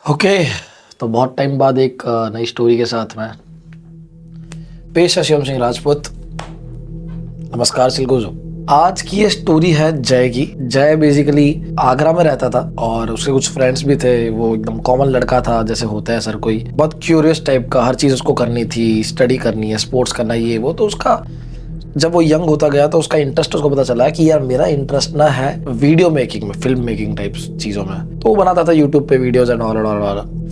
Okay. तो बहुत time बाद एक नई स्टोरी के साथ में पेश है शिवम सिंह राजपूत। नमस्कार सिलगुजो। आज की ये स्टोरी है जय की। जय बेसिकली आगरा में रहता था और उसके कुछ फ्रेंड्स भी थे। वो एकदम कॉमन लड़का था, जैसे होता है सर कोई, बहुत क्यूरियस टाइप का। हर चीज उसको करनी थी, स्टडी करनी है, स्पोर्ट्स करना है, ये वो। तो उसका जब वो यंग होता गया तो उसका इंटरेस्ट उसको पता चला कि यार मेरा इंटरेस्ट ना है वीडियो मेकिंग में, फिल्म मेकिंग टाइप चीजों में। तो वो बनाता था यूट्यूब पे वीडियोस एंड ऑल।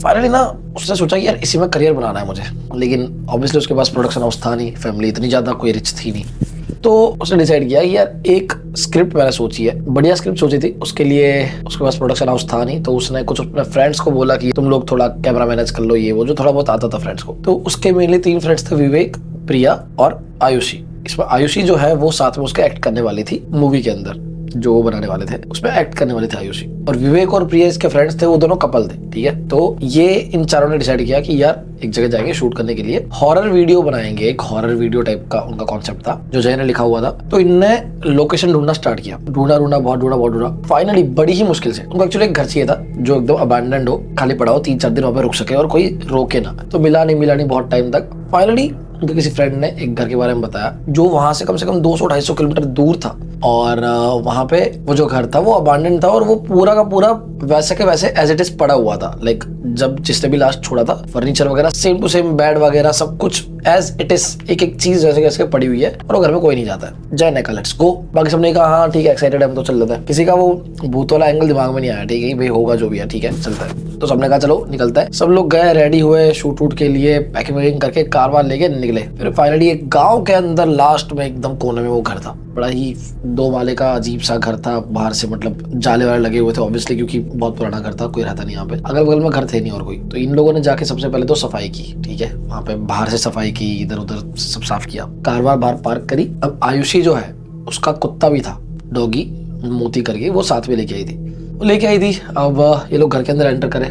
फाइनली ना उसने सोचा कि यार इसी में करियर बनाना है मुझे। लेकिन ऑब्वियसली उसके पास प्रोडक्शन हाउस था नहीं, फैमिली इतनी ज्यादा कोई रिच थी नहीं। तो उसने डिसाइड किया कि यार एक स्क्रिप्ट मैंने सोची है, बढ़िया स्क्रिप्ट सोची थी। उसके लिए उसके पास प्रोडक्शन हाउस था नहीं, तो उसने कुछ अपने फ्रेंड्स को बोला कि तुम लोग थोड़ा कैमरा मैनेज कर लो, ये वो, जो थोड़ा बहुत आता था फ्रेंड्स को। तो उसके मेनली 3 फ्रेंड्स थे, विवेक, प्रिया और आयुषी। इसमें आयुषी जो है वो साथ में उसके एक्ट करने वाली थी मूवी के अंदर, जो वो बनाने वाले थे उसमें एक्ट करने वाले थे आयुषी। और विवेक और प्रिया इसके फ्रेंड्स थे, वो दोनों कपल थे, ठीक है। तो ये इन चारों ने डिसाइड किया कि यार एक जगह जाएंगे शूट करने के लिए, हॉरर वीडियो बनाएंगे। एक हॉरर वीडियो टाइप का उनका कॉन्सेप्ट था जो जय ने लिखा हुआ था। तो इनने लोकेशन ढूंढना स्टार्ट किया, बहुत ढूंढा। फाइनली बड़ी ही मुश्किल से उनको एक्चुअली एक घर चाहिए था जो एकदम अबैंडन्ड हो, खाली पड़ा हो, 3-4 दिन वहां पे रुक सके और कोई रोके ना। तो मिला नहीं बहुत टाइम तक। फाइनली उनके किसी फ्रेंड ने एक घर के बारे में बताया जो वहां से कम 200-250 किलोमीटर दूर था। और वहां पे वो जो घर था वो अबैंडन था और वो पूरा का पूरा वैसे के वैसे एज इट इज पड़ा हुआ था। लाइक जब जिसने भी लास्ट छोड़ा था, फर्नीचर वगैरह सेम टू सेम, बेड वगैरह सब कुछ एज इट इज, एक एक चीज वैसे कैसे पड़ी हुई है। और वो घर में कोई नहीं जाता है। जय ने कहा लेट्स गो। बाकी सबने कहा हाँ ठीक है, एक्साइटेड है हम, तो चल लेते हैं। किसी का वो भूत वाला एंगल दिमाग में नहीं आया, ठीक है भाई होगा जो भी है, ठीक है चलता है। तो सबने कहा चलो निकलता है। सब लोग गए, रेडी हुए शूट वूट के लिए, पैकिंग वैकिंग करके कार वार लेके निकले। फिर फाइनली एक गांव के अंदर लास्ट में एकदम कोने में वो घर था। बड़ा ही 2 माले का अजीब सा घर था। बाहर से मतलब जाले वाले लगे हुए थे ऑब्वियसली, क्योंकि बहुत पुराना घर था, कोई रहता नहीं यहाँ पे। अगल बगल में घर थे नहीं और कोई। तो इन लोगों ने जाके सबसे पहले तो सफाई की, ठीक है, वहाँ पे बाहर से सफाई की, इधर उधर सब साफ किया, कार वार बाहर पार्क करी। अब आयुषी जो है उसका कुत्ता भी था, डॉगी मोती करके, वो साथ में लेके आई थी। वो लेके आई थी। अब ये लोग घर के अंदर एंटर करे।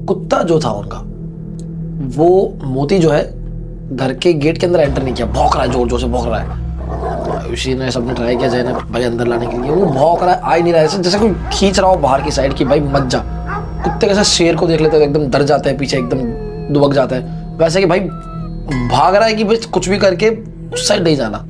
कुत्ता जो था उनका, वो मोती जो है घर के गेट के अंदर एंटर नहीं किया, भौंक रहा है, जोर जोर से भौंक रहा है। आयुषी ने सबने ट्राई किया, जय ने भाई अंदर लाने के लिए, वो भौंक रहा है, आ ही नहीं रहा है, जैसे कोई खींच रहा हो बाहर की साइड की भाई मत जा। कुत्ते कैसे शेर को देख लेते हैं एकदम डर जाता है, पीछे एकदम दुबक जाता है, वैसे कि भाई भाग रहा है कि भाई कुछ भी करके उस साइड नहीं जाना।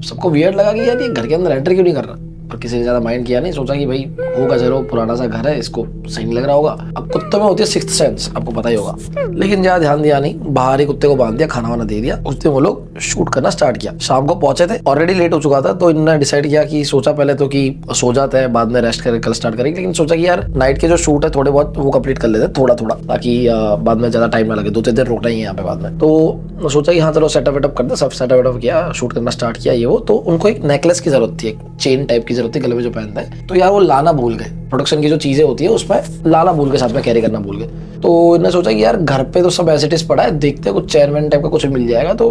सबको वियर्ड लगा कि यार ये घर के अंदर एंटर क्यों नहीं कर रहा, पर किसी ने ज्यादा माइंड किया नहीं। सोचा कि भाई होगा जरूर, पुराना सा घर है, इसको सही नहीं लग रहा होगा। अब कुत्तों में होती है सिक्स्थ सेंस, आपको पता ही होगा। लेकिन ज्यादा ध्यान दिया नहीं, बाहर ही कुत्ते को बांध दिया, खाना वाना दे दिया। उस दिन वो लोग शूट करना स्टार्ट किया। शाम को पहुंचे थे, ऑलरेडी लेट हो चुका था। तो इन्होंने डिसाइड किया कि सोचा पहले तो कि सो जाते हैं, बाद में रेस्ट करके कल स्टार्ट करेंगे। लेकिन सोचा कि यार नाइट के जो शूट है थोड़े बहुत वो कंप्लीट कर लेते हैं थोड़ा थोड़ा, ताकि बाद में ज्यादा टाइम ना लगे। 2-3 दिन रुकना ही है यहाँ पे बाद में। तो सोचा कि हाँ चलो सेटअप वेटअप करते, सब सेटअप वेटअप किया, शूट करना स्टार्ट किया ये वो। तो उनको एक नेकलेस की जरूरत थी, एक चेन टाइप की जरूरत थी गले में जो पहनता है। तो यार वो लाना भूल गए। प्रोडक्शन की जो चीजें होती है उसमें लाना भूल गए, साथ में कैरी करना भूल गए। तो इन्होंने सोचा कि यार घर पे तो सब एज इट इज पड़ा है, देखते हैं कुछ चेयरमैन टाइप का कुछ मिल जाएगा तो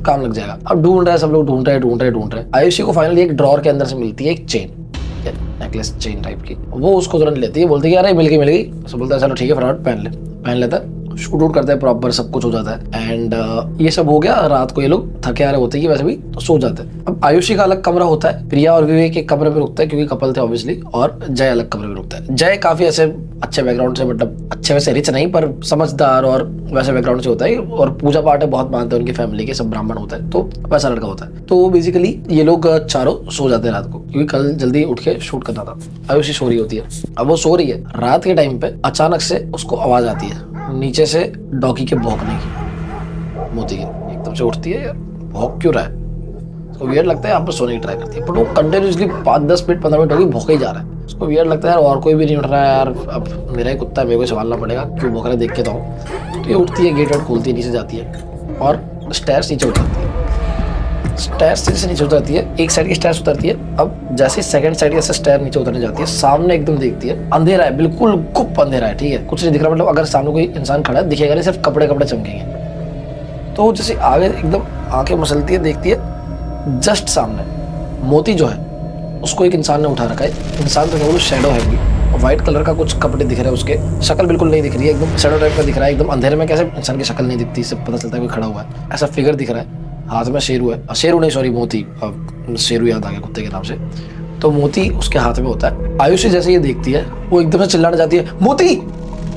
काम लग जाएगा। अब ढूंढ रहे हैं सब लोग, ढूंढ रहे। आयुषी को फाइनली एक ड्रॉर के अंदर से मिलती है एक चेन, नेकलेस चेन टाइप की। वो उसको तुरंत लेती है, बोलती है यार मिल गई। सब बोलता है चलो ठीक है फटाफट पहन लेता है। शूट आउट करते हैं प्रॉपर, सब कुछ हो जाता है। एंड ये सब हो गया। रात को ये लोग थके आ रहे होते हैं वैसे भी, तो सो जाते हैं। अब आयुषी का अलग कमरा होता है, प्रिया और विवेक एक कमरे में रुकता है क्योंकि कपल थे ऑब्वियसली, और जय अलग कमरे में रुकता है। जय काफी ऐसे अच्छे बैकग्राउंड से, मतलब अच्छे वैसे रिच नहीं पर समझदार और वैसे बैकग्राउंड से होता है, और पूजा पाठ है बहुत मानते हैं उनकी फैमिली के, सब ब्राह्मण होता है, तो वैसा लड़का होता है। तो बेसिकली ये लोग चारों सो जाते हैं रात को, क्योंकि कल जल्दी उठ के शूट करना था। आयुषी सो रही होती है। अब वो सो रही है, रात के टाइम पे अचानक से उसको आवाज आती है नीचे से डॉगी के भौंकने की, मोती की। एकदम से उठती है, यार भौंक क्यों रहा है, उसको वियर्ड लगता है। यहाँ पर सोने की ट्राई करती है, पर वो कंटिन्यूसली 5-10 मिनट 15 मिनट होगी भौंके ही जा रहा है। उसको वियर्ड लगता है यार और कोई भी नहीं उठ रहा है, यार अब मेरा ही कुत्ता है, मेरे को संभालना पड़ेगा, क्यों भौंक रहा है देख के तो। तो ये उठती है, गेट वेट खोलती है, नीचे जाती है और स्टेयर्स नीचे उतरती है। स्टेयर्स से नीचे उतरती है, एक साइड की स्टेयर्स उतरती है। अब जैसे सेकंड साइड से स्टेयर नीचे उतरने जाती है, सामने एकदम देखती है, अंधेरा है, बिल्कुल गुप्त अंधेरा है, ठीक है, कुछ नहीं दिख रहा। मतलब अगर सामने कोई इंसान खड़ा है दिखेगा नहीं, सिर्फ कपड़े चमकेंगे। तो जैसे आगे एकदम आंखें मसलती है, देखती है जस्ट सामने मोती जो है उसको एक इंसान ने उठा रखा है। इंसान तो केवल शैडो है, व्हाइट कलर का कुछ कपड़े दिख रहे हैं, उसके शक्ल बिल्कुल नहीं दिख रही है, एकदम शैडो टाइप का दिख रहा है। एकदम अंधेरे में कैसे इंसान की शक्ल नहीं दिखती, इससे पता चलता है कोई खड़ा हुआ है, ऐसा फिगर दिख रहा है। हाथ में शेरू है, शेरू नहीं सॉरी मोती, शेरू याद आ गया कुत्ते के नाम से। तो मोती उसके हाथ में होता है। आयुषी जैसे ये देखती है वो एकदम से चिल्लाने जाती है, मोती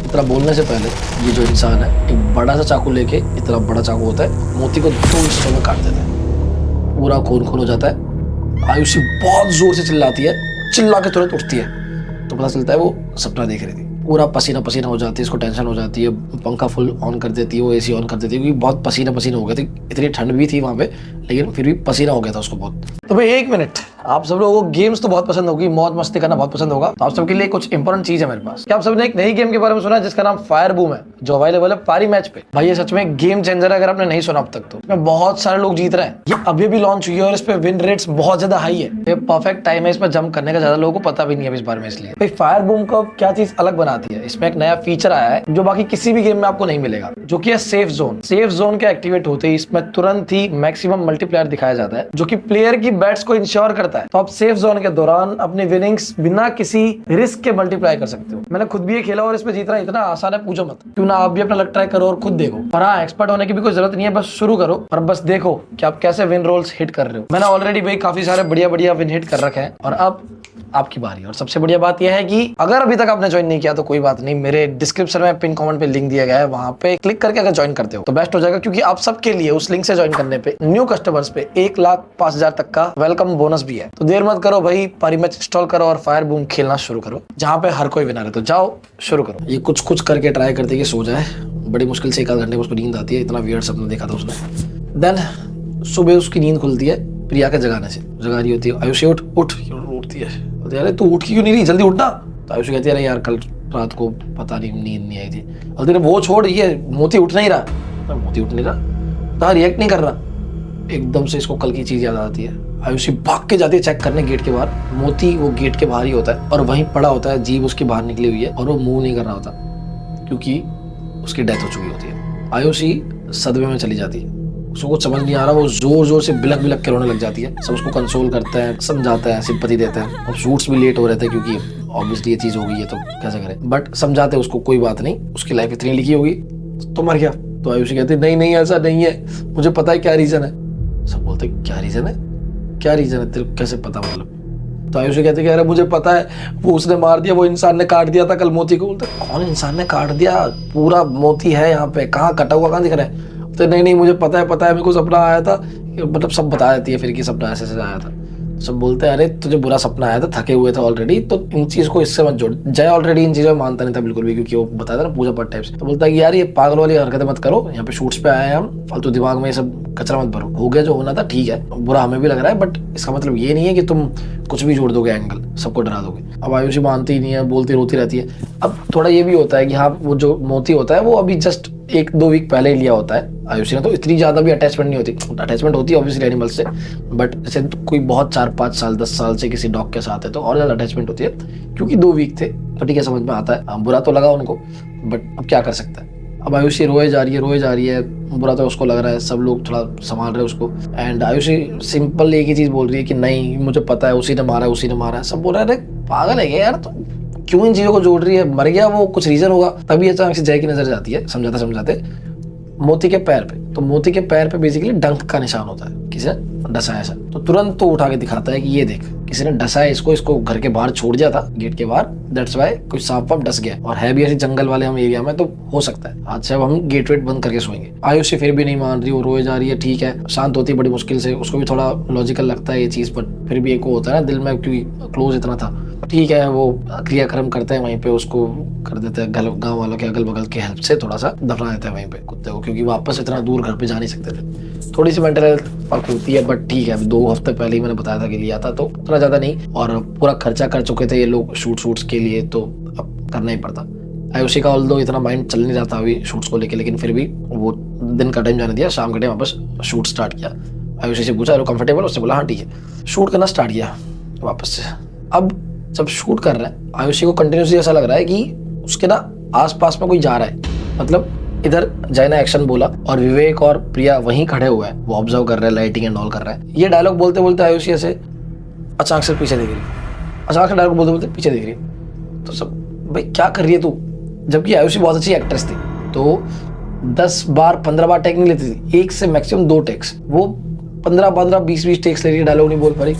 इतना बोलने से पहले ये जो इंसान है एक बड़ा सा चाकू लेके, इतना बड़ा चाकू होता है, मोती को 2 हिस्सों में काट देता है, पूरा खून खून हो जाता है। आयुषी बहुत जोर से चिल्लाती है, चिल्ला के तुरंत उठती है तो पता चलता है वो सपना देख रही थी। पूरा पसीना पसीना हो जाती है, इसको टेंशन हो जाती है, पंखा फुल ऑन कर देती है, वो एसी ऑन कर देती है क्योंकि बहुत पसीना पसीना हो गया था। इतनी ठंड भी थी वहाँ पे, लेकिन फिर भी पसीना हो गया था उसको बहुत। तो भाई 1 मिनट, आप सब लोगों को गेम्स तो बहुत पसंद होगी, मौज मस्ती करना बहुत पसंद होगा, तो आप सबके लिए कुछ इंपॉर्टेंट चीज है मेरे पास। क्या आप सबने एक नई गेम के बारे में सुना है जिसका नाम फायर बूम है, जो अवेलेबल है पारी मैच पे? भाई ये सच में गेम चेंजर है, अगर आपने नहीं सुना अब तक तो। इसमें बहुत सारे लोग जीत रहे हैं, ये अभी भी लॉन्च हुई है और इस पे विन रेट्स बहुत ज्यादा हाई है। ये परफेक्ट टाइम है इसमें जंप करने का, ज्यादा लोगों को पता भी नहीं है इस बारे में। इसलिए भाई फायर बूम को क्या चीज अलग बनाती है, इसमें एक नया फीचर आया है जो बाकी किसी भी गेम में आपको नहीं मिलेगा, जो कि है सेफ जोन। सेफ जोन के एक्टिवेट होते ही इसमें तुरंत ही मैक्सिमम मल्टीप्लायर दिखाया जाता है, जो कि प्लेयर की बैट्स को इंश्योर करता है। तो आप सेफ जोन के दौरान अपनी विनिंग्स बिना किसी रिस्क के मल्टीप्लाई कर सकते हो। मैंने खुद भी ये खेला और इसमें जीतना इतना आसान है, पूछो मत। क्यों ना आप भी अपना लक ट्राई करो और खुद देखो। पर हाँ, एक्सपर्ट होने की भी कोई जरूरत नहीं है, बस शुरू करो और बस देखो कि आप कैसे विन रोल्स हिट कर रहे हो। मैंने ऑलरेडी भाई काफी सारे बढ़िया बढ़िया विन हिट कर रखे हैं और अब आपकी बारी। और सबसे बढ़िया बात यह है कि अगर अभी तक आपने ज्वाइन नहीं किया तो कोई बात नहीं, मेरे डिस्क्रिप्शन में पिन कमेंट पे लिंक दिया गया है, वहां पे क्लिक करके अगर ज्वाइन करते हो तो बेस्ट हो जाएगा, क्योंकि आप सबके लिए उस लिंक से ज्वाइन करने पे न्यू कस्टमर्स पे 1,05,000 तक का वेलकम बोनस भी है। तो देर मत करो भाई, पारी मैच इंस्टॉल करो और फायर बूम खेलना शुरू करो, जहां पे हर कोई विनर है। तो जाओ शुरू करो। ये कुछ कुछ करके ट्राई करते कि सो जाए, बड़ी मुश्किल से 1 आध घंटे में उसको नींद आती है, इतना वियर्ड सपना देखा था उसने। देन सुबह उसकी नींद खुलती है प्रिया के जगाने से, जगा रही होती है, आयुषी उठ उठ, उठती है, अरे तू उठ क्यों नहीं रही, जल्दी उठना। तो आयुषी कहती है अरे यार कल रात को पता नहीं नींद नहीं आई थी। और तेरे वो छोड़, ये मोती उठ नहीं रहा, मोती उठ नहीं रहा, कहा रिएक्ट नहीं कर रहा। एकदम से इसको कल की चीज याद आती है, आयुषी भाग के जाती है चेक करने गेट के बाहर। मोती वो गेट के बाहर ही होता है और वहीं पड़ा होता है, जीभ उसकी बाहर निकली हुई है और वो मूव नहीं कर रहा होता क्योंकि उसकी डेथ हो चुकी होती है। आयुषी सदमे में चली जाती है, उसको कुछ समझ नहीं आ रहा, वो जोर जोर से बिलक बिलक के रोने लग जाती है। सब उसको कंसोल करते हैं, समझाते हैं, सिंपैथी देते हैं। अब शूट्स भी लेट हो रहे थे क्योंकि ऑब्वियसली ये चीज हो गई है तो कैसे करें, बट समझाते उसको कोई बात नहीं, उसकी लाइफ इतनी लिखी होगी तो मर गया। तो आयुषी कहती नहीं नहीं ऐसा नहीं है, मुझे पता है क्या रीजन है। सब बोलते क्या रीजन है, क्या रीजन है, तेरे को कैसे पता मतलब। तो आयुषी कहते कि अरे मुझे पता है, वो उसने मार दिया, वो इंसान ने काट दिया था कल मोती को। बोलते कौन इंसान ने काट दिया, पूरा मोती है यहाँ पे, कहाँ कटा हुआ कहाँ दिख रहा है। तो नहीं नहीं मुझे पता है मेरे को सपना आया था, मतलब सब बता देती है फिर कि सपना ऐसे ऐसे आया था। सब बोलते हैं अरे तुझे बुरा सपना आया था, थके हुए थे ऑलरेडी, तो इन चीज को इससे मत जोड़। जय ऑलरेडी इन चीजों में मानता नहीं था बिल्कुल भी, क्योंकि वो बताया था ना पूजा पाठ टाइप से। तो बोलता है कि यार ये पागल वाली हरकतें मत करो, यहाँ पे शूट्स पे आए हैं हम, फालतू दिमाग में ये सब कचरा मत भरो। हो गया जो होना था ठीक है, बुरा हमें भी लग रहा है, बट इसका मतलब ये नहीं है कि तुम कुछ भी जोड़ दोगे एंगल, सबको डरा दोगे। अब आयुषी मानती ही नहीं है, बोलती रोती रहती है। अब थोड़ा ये भी होता है कि हाँ वो जो मोती होता है वो अभी जस्ट 1-2 वीक पहले ही लिया होता है आयुषी ने, तो इतनी ज्यादा भी अटैचमेंट नहीं होती। अटैचमेंट होती है ऑब्वियसली एनिमल्स से, बट जैसे कोई बहुत 4-5 साल 10 साल से किसी डॉग के साथ है तो और ज्यादा अटैचमेंट होती है। क्योंकि 2 वीक थे तो ठीक है, समझ में आता है, बुरा तो लगा उनको, बट अब क्या कर सकता है। अब आयुषी रोए जा रही है, बुरा तो उसको लग रहा है, सब लोग थोड़ा संभाल रहे हैं उसको। एंड आयुषी सिंपल एक ही चीज बोल रही है कि नहीं मुझे पता है, उसी ने मारा है। सब बोल रहे हैं अरे पागल है यार, तो क्यों इन चीजों को जोड़ रही है, मर गया वो, कुछ रीजन होगा। तभी अचानक से जय की नजर जाती है समझाते मोती के पैर पे। तो मोती के पैर पे बेसिकली डंक का निशान होता है, किसी ने डसा है ऐसा। तो तुरंत तो उठा के दिखाता है कि ये देख किसी ने डसा है इसको घर के बाहर छोड़ दिया था, गेट के बाहर, दैट्स वाई कोई सांप वाप डस गया। और है भी ऐसे जंगल वाले हम एरिया में, तो हो सकता है आज से अब हम गेट वेट बंद करके सोएंगे। आयुषी फिर भी नहीं मान रही, वो रोए जा रही है, ठीक है, शांत होती है बड़ी मुश्किल से। उसको भी थोड़ा लॉजिकल लगता है ये चीज, बट फिर भी एक होता है ना दिल में, क्योंकि क्लोज इतना था। ठीक है, वो क्रियाक्रम करते हैं वहीं पे, उसको कर देते हैं गाँव वालों के अगल बगल की हेल्प से, थोड़ा सा दफना देते हैं वहीं पे कुत्ते को, क्योंकि वापस इतना दूर घर पे जा नहीं सकते थे। थोड़ी सी मेंटल हेल्थ फर्क होती है, बट ठीक है, अभी 2 हफ्ते पहले ही मैंने बताया था कि लिया था, तो उतना ज्यादा नहीं। और पूरा खर्चा कर चुके थे ये लोग शूट्स के लिए, तो अब करना ही पड़ता। आयुषी का ऑल्दो इतना माइंड चल नहीं रहा था अभी शूट्स को लेके, लेकिन फिर भी वो दिन का टाइम जाने दिया, शाम के टाइम वापस शूट स्टार्ट किया। आयुषी से पूछा कंफर्टेबल, उसने बोला हाँ ठीक है। शूट करना स्टार्ट किया वापस से। अब जब शूट कर रहे हैं आयुषी को कंटिन्यूसली ऐसा लग रहा है कि उसके ना आसपास में कोई जा रहा है, मतलब इधर जय ने एक्शन बोला और विवेक और प्रिया वहीं खड़े हुए हैं, वो ऑब्जर्व कर रहे हैं, लाइटिंग एंड ऑल कर रहे हैं। ये डायलॉग बोलते बोलते आयुषी ऐसे अचानक से पीछे देख रही, अचानक से डायलॉग बोलते बोलते पीछे देख रही। तो सब भाई क्या कर रही है तू, जबकि आयुषी बहुत अच्छी एक्ट्रेस थी, तो 10 बार 15 बार टेक नहीं लेती थी, 1 से मैक्सिमम 2 टेक्स, वो 15 20 टेक्स ले रही है, डायलॉग नहीं बोल पा रही।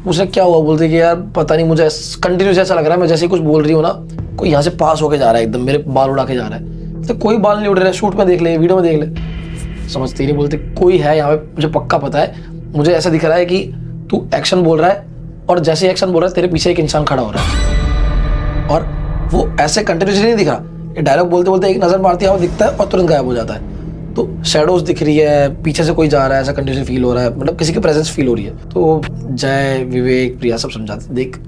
पूछा क्या हुआ, बोलते कि यार पता नहीं, मुझे कंटिन्यूस ऐसा लग रहा है, मैं जैसे ही कुछ बोल रही हूँ ना कोई यहाँ से पास होके जा रहा है, एकदम मेरे बाल उड़ा के जा रहा है। तो कोई बाल नहीं उड़ रहा है, शूट में देख ले, वीडियो में देख ले, समझते ही नहीं। बोलते कोई है यहाँ पे, मुझे पक्का पता है, मुझे ऐसा दिख रहा है कि तू एक्शन बोल रहा है और जैसे एक्शन बोल रहा है तेरे पीछे एक इंसान खड़ा हो रहा है और वो ऐसे कंटिन्यूसली नहीं दिख रहा। ये डायलॉग बोलते बोलते एक नजर मारती है, वो दिखता है और तुरंत गायब हो जाता है। तो शैडोज दिख रही है, पीछे से कोई जा रहा है, ऐसा कंटिन्यूसली फील हो रहा है, मतलब किसी की प्रेजेंस फील हो रही है। तो जय, विवेक, प्रिया सब समझाते, देख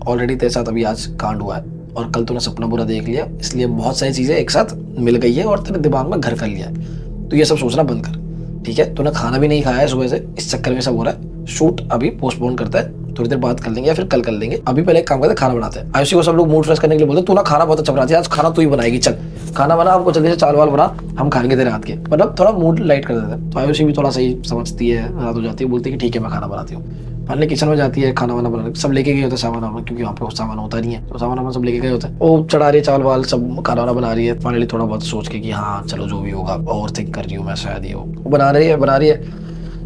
ऑलरेडी तेरे साथ अभी आज कांड हुआ है और कल तूने सपना बुरा देख लिया, इसलिए बहुत सारी चीजें एक साथ मिल गई है और तेरे दिमाग में घर कर लिया है। तो ये सब सोचना बंद कर, ठीक है? तूने खाना भी नहीं खाया है सुबह से, इस चक्कर में सब हो रहा है। शूट अभी पोस्टपोन करता है, थोड़ी देर बात कर लेंगे या फिर कल कर लेंगे। अभी पहले एक काम करते हैं, खाना बनाते हैं। आयुषी को सब लोग मूड फ्रेश करने के लिए बोलते हैं, तू ना खाना बहुत अच्छा बनाती है, आज खाना तू ही बनाएगी, चल खाना बना, आपको जल्दी से चावल वाल बना, हम खाएंगे तेरे हाथ के, मतलब थोड़ा मूड लाइट कर देते हैं। तो आयुषी भी थोड़ा सही समझती है, रात हो जाती है, बोलती है कि ठीक है मैं खाना बनाती हूँ। फाइनली किचन में जाती है, खाना वाना बनाने सब लेके गए होते हैं सामान वामान, क्योंकि वहाँ पे सामान होता नहीं है, तो सामान वामान सब लेके गए होते हैं। वो चढ़ा रही है चावल वाल, सब खाना वाना बना रही है। फाइनली थोड़ा बहुत सोच के कि हाँ चलो जो भी होगा, ओवर थिंक कर रही हूँ मैं शायद, ये वो बना रही है,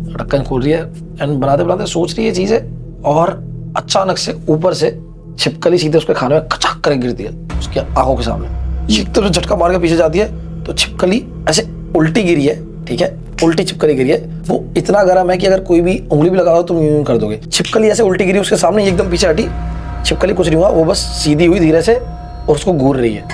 ढक्कन खोल रही है एंड बनाते बनाते सोच रही है चीजें, और अचानक से ऊपर से छिपकली सीधे उसके खाने में खचाक कर गिरती है उसकी आंखों के सामने। ये एक तरह झटका मार के पीछे जाती है तो छिपकली ऐसे उल्टी गिरी है, ठीक है, उल्टी छिपकली गिरी है। वो इतना गर्म है कि अगर कोई भी उंगली भी लगाओ तो यूं कर दोगे। छिपकली ऐसे उल्टी गिरी उसके सामने, एकदम पीछे हटी, छिपकली कुछ नहीं हुआ, वो बस सीधी हुई धीरे से और उसको घूर रही है।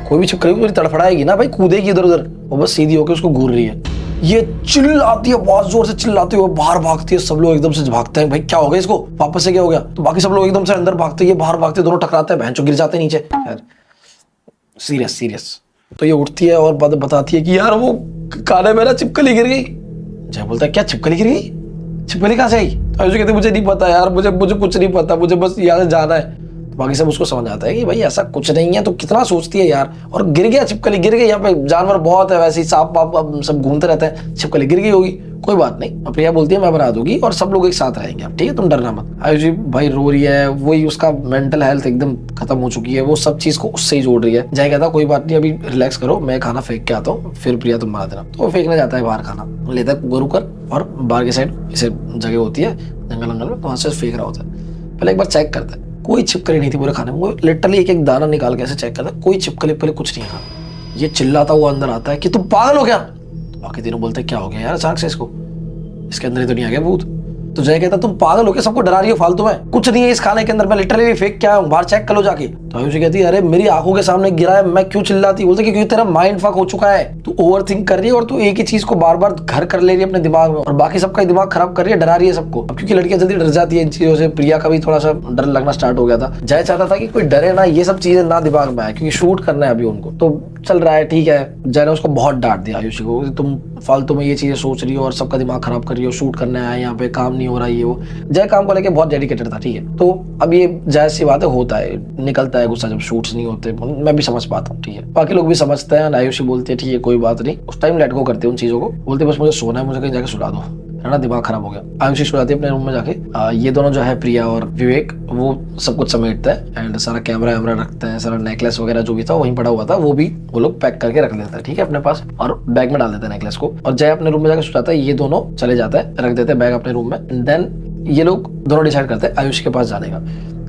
कोई भी छिपकली को तड़फड़ाएगी ना भाई, कूदेगी इधर उधर, वो बस सीधी होकर उसको घूर रही है। ये चिल्लाती है, बहुत जोर से चिल्लाती है, बाहर भागती है, सब लोग एकदम से भागते हैं, भाई क्या हो गया इसको, वापस से क्या हो गया? तो बाकी सब लोग एकदम से अंदर भागते हैं, ये बाहर भागते, दोनों टकराते हैं, बहन चो गिर जाते हैं नीचे। सीरियस। तो ये उठती है और बताती है कि यार वो खाने में ना छिपकली गिर गई। जय बोलता है क्या छिपकली गिर गई? छिपकली कहाँ से आई? तो कहते मुझे नहीं पता यार, मुझे कुछ नहीं पता, मुझे बस यहाँ से जाना है। तो बाकी सब उसको समझ आता है कि भाई ऐसा कुछ नहीं है, तो कितना सोचती है यार, और गिर गया, छिपकली गिर गई। यहाँ पे जानवर बहुत है, वैसे ही सांप वाप सब घूमते रहते हैं, छिपकली गिर गई होगी, कोई बात नहीं। प्रिया बोलती है मैं बना दूंगी और सब लोग एक साथ रहेंगे, अब ठीक है, तुम डरना मत। आयुषी भाई रो रही है, वही उसका मेंटल हेल्थ एकदम खत्म हो चुकी है, वो सब चीज को उससे ही जोड़ रही है। जय कहता कोई बात नहीं, अभी रिलैक्स करो, मैं खाना फेंक के आता हूँ, फिर प्रिया तुम बना देना। तो वो फेंकने जाता है बाहर, खाना लेता है कुकर उकर, और बाहर की साइड इसे जगह होती है जंगल में, तो वहां से फेंक रहा होता है। पहले एक बार चेक करता है, कोई छिपकली नहीं थी पूरे खाने में। वो लिटरली एक एक दाना निकाल के ऐसे चेक करता है, कोई छिपकली पहले कुछ नहीं था। ये चिल्लाता हुआ अंदर आता है कि तुम पागल हो गया। तो बाकी तीनों बोलते हैं क्या हो गया यार अचानक से इसको, इसके अंदर ही तो नहीं आ गया भूत? तो जय कहता तुम पागल हो गया, सबको डरा रही हो फालतू में, कुछ नहीं है इस खाने के अंदर, मैं लिटरली फेंक क्या हूँ, बाहर चेक कर लो जाके। तो आयुषी कहती है अरे मेरी आंखों के सामने गिरा है, मैं क्यों चिल्लाती? बोलते क्योंकि तेरा माइंड फक हो चुका है, तू ओवर थिंक कर रही है और तू एक ही चीज को बार बार घर कर ले रही है अपने दिमाग में, और बाकी सबका दिमाग खराब कर रही है, डरा रही है सबको। अब क्योंकि लड़कियां जल्दी डर जाती है इन चीजों से, प्रिया का भी थोड़ा सा डर लगना स्टार्ट हो गया था। जय चाहता था कि कोई डरे ना, ये सब चीजें ना दिमाग में आए, क्योंकि शूट करना है अभी उनको, तो चल रहा है ठीक है। जय ने उसको बहुत डांट दिया आयुषी को, तुम फालतू में ये चीजें सोच रही हो और सबका दिमाग खराब कर रही हो, शूट करने आए यहाँ पे, काम नहीं हो रहा, ये वो। जय काम को लेके बहुत डेडिकेटेड था, ठीक है। तो अब ये जायज सी बात है, होता है, निकलता है गुस्सा जब शूट्स नहीं होते, मैं भी समझ पाता हूँ, ठीक है, बाकी लोग भी समझते हैं। आयुषी बोलती है ठीक है कोई बात नहीं, उस टाइम लेट गो करते हैं उन चीजों को, बोलते बस मुझे सोना है, मुझे कहीं जाके सुला दो, है ना, दिमाग खराब हो गया। आयुषी सुलाती है अपने रूम में जाके। ये दोनों जो है प्रिया और विवेक, वो सब कुछ समेटते हैं एंड सारा कैमरा वैमरा रखते हैं, सारा नेकलेस वगैरह जो भी था वहीं पड़ा हुआ था, वो भी वो लोग पैक करके रख लेते हैं, ठीक है, अपने पास, और बैग में डाल देते हैं नेकलेस को। और जय अपने रूम में जाकर सुलाता है, ये दोनों चले जाते हैं, रख देते हैं बैग अपने रूम में। देन ये लोग दोनों डिसाइड करते हैं आयुषी के पास जाने का,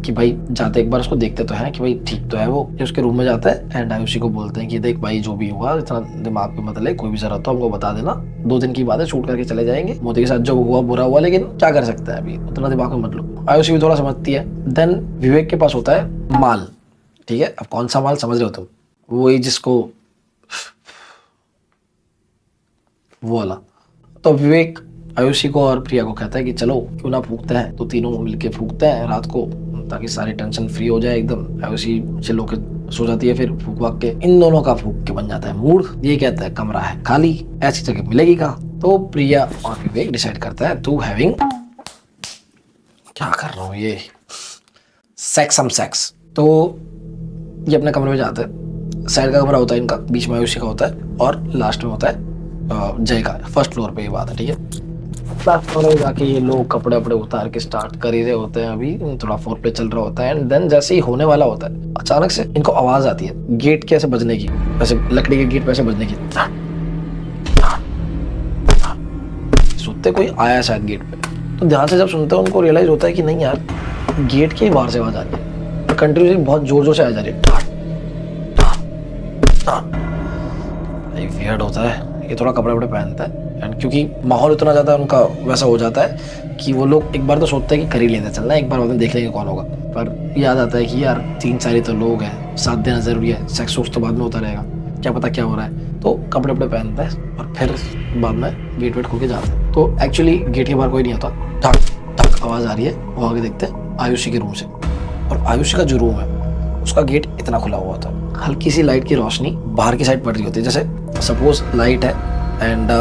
कि भाई जाते एक बार उसको देखते तो हैं कि भाई ठीक तो है वो। ये उसके रूम में जाता है एंड आयुषी को बोलते हैं कि देख भाई जो भी हुआ इतना दिमाग पे मत ले, कोई भी जरूरत हो हमको बता देना, 2 दिन की बात है, शूट करके चले जाएंगे, मोदी के साथ जो हुआ बुरा हुआ, लेकिन क्या कर सकते हैं अभी, उतना दिमाग में मत लो। आयुषी भी थोड़ा समझती है। देन विवेक के पास होता है माल, ठीक है, अब कौन सा माल समझ रहे हो तुम, वही जिसको वो वाला। तो विवेक आयुषी को और प्रिया को कहता है कि चलो क्यों ना फूकते हैं, तो तीनों मिलके फूकते हैं रात को, ताकि सारी टेंशन फ्री हो जाए एकदम। आयुषी चिल होके सो जाती है, फिर फूक वाक के इन दोनों का फूक के बन जाता है मूड। ये कहता है कमरा है खाली, ऐसी जगह मिलेगी कहाँ। तो प्रिया और विवेक डिसाइड करता है टू हैविंग, क्या कर रहा हूँ ये, सेक्स। तो ये अपने कमरे में जाते हैं, साइड का कमरा होता है इनका, बीच में आयुषी का होता है और लास्ट में होता है जय का। फर्स्ट फ्लोर पे ये बात है, ठीक है। लास्ट फ्लोर में जाके ये लोग कपड़े वपड़े उतार के स्टार्ट कर ही रहे होते हैं, अभी थोड़ा फोर प्ले चल रहा होता है। एंड देन जैसे ही होने वाला होता है, अचानक से इनको आवाज आती है गेट के ऐसे बजने की, वैसे लकड़ी के गेट पे ऐसे बजने की, सुनते कोई आया शायद गेट पे। तो ध्यान से जब सुनते हैं उनको रियलाइज होता है कि नहीं यार, गेट के ही बाहर से आवाज आ रही है, कंटिन्यूसली बहुत जोर जोर से आ जा रही है, भाई वियर्ड होता है। ये थोड़ा कपड़े वपड़े पहनता है एंड क्योंकि माहौल इतना ज़्यादा उनका वैसा हो जाता है कि वो लोग एक बार तो सोचते हैं कि कर ही लेते चलना, एक बार बाद में देख लेंगे कौन होगा, पर याद आता है कि यार 3-4 ही तो लोग हैं, साथ देना ज़रूरी है, सेक्स तो बाद में होता रहेगा, क्या पता क्या हो रहा है। तो कपड़े वपड़े पहनता है और फिर बाद में गेट वेट खोल के जाता है। तो एक्चुअली गेट के बाहर कोई नहीं होता, ठक ठक आवाज़ आ रही है, वो आगे देखते हैं आयुषी के रूम से, और आयुषी का जो रूम है उसका गेट इतना खुला हुआ था, हल्की सी लाइट की रोशनी बाहर की साइड पड़ रही होती है, जैसे सपोज लाइट है एंड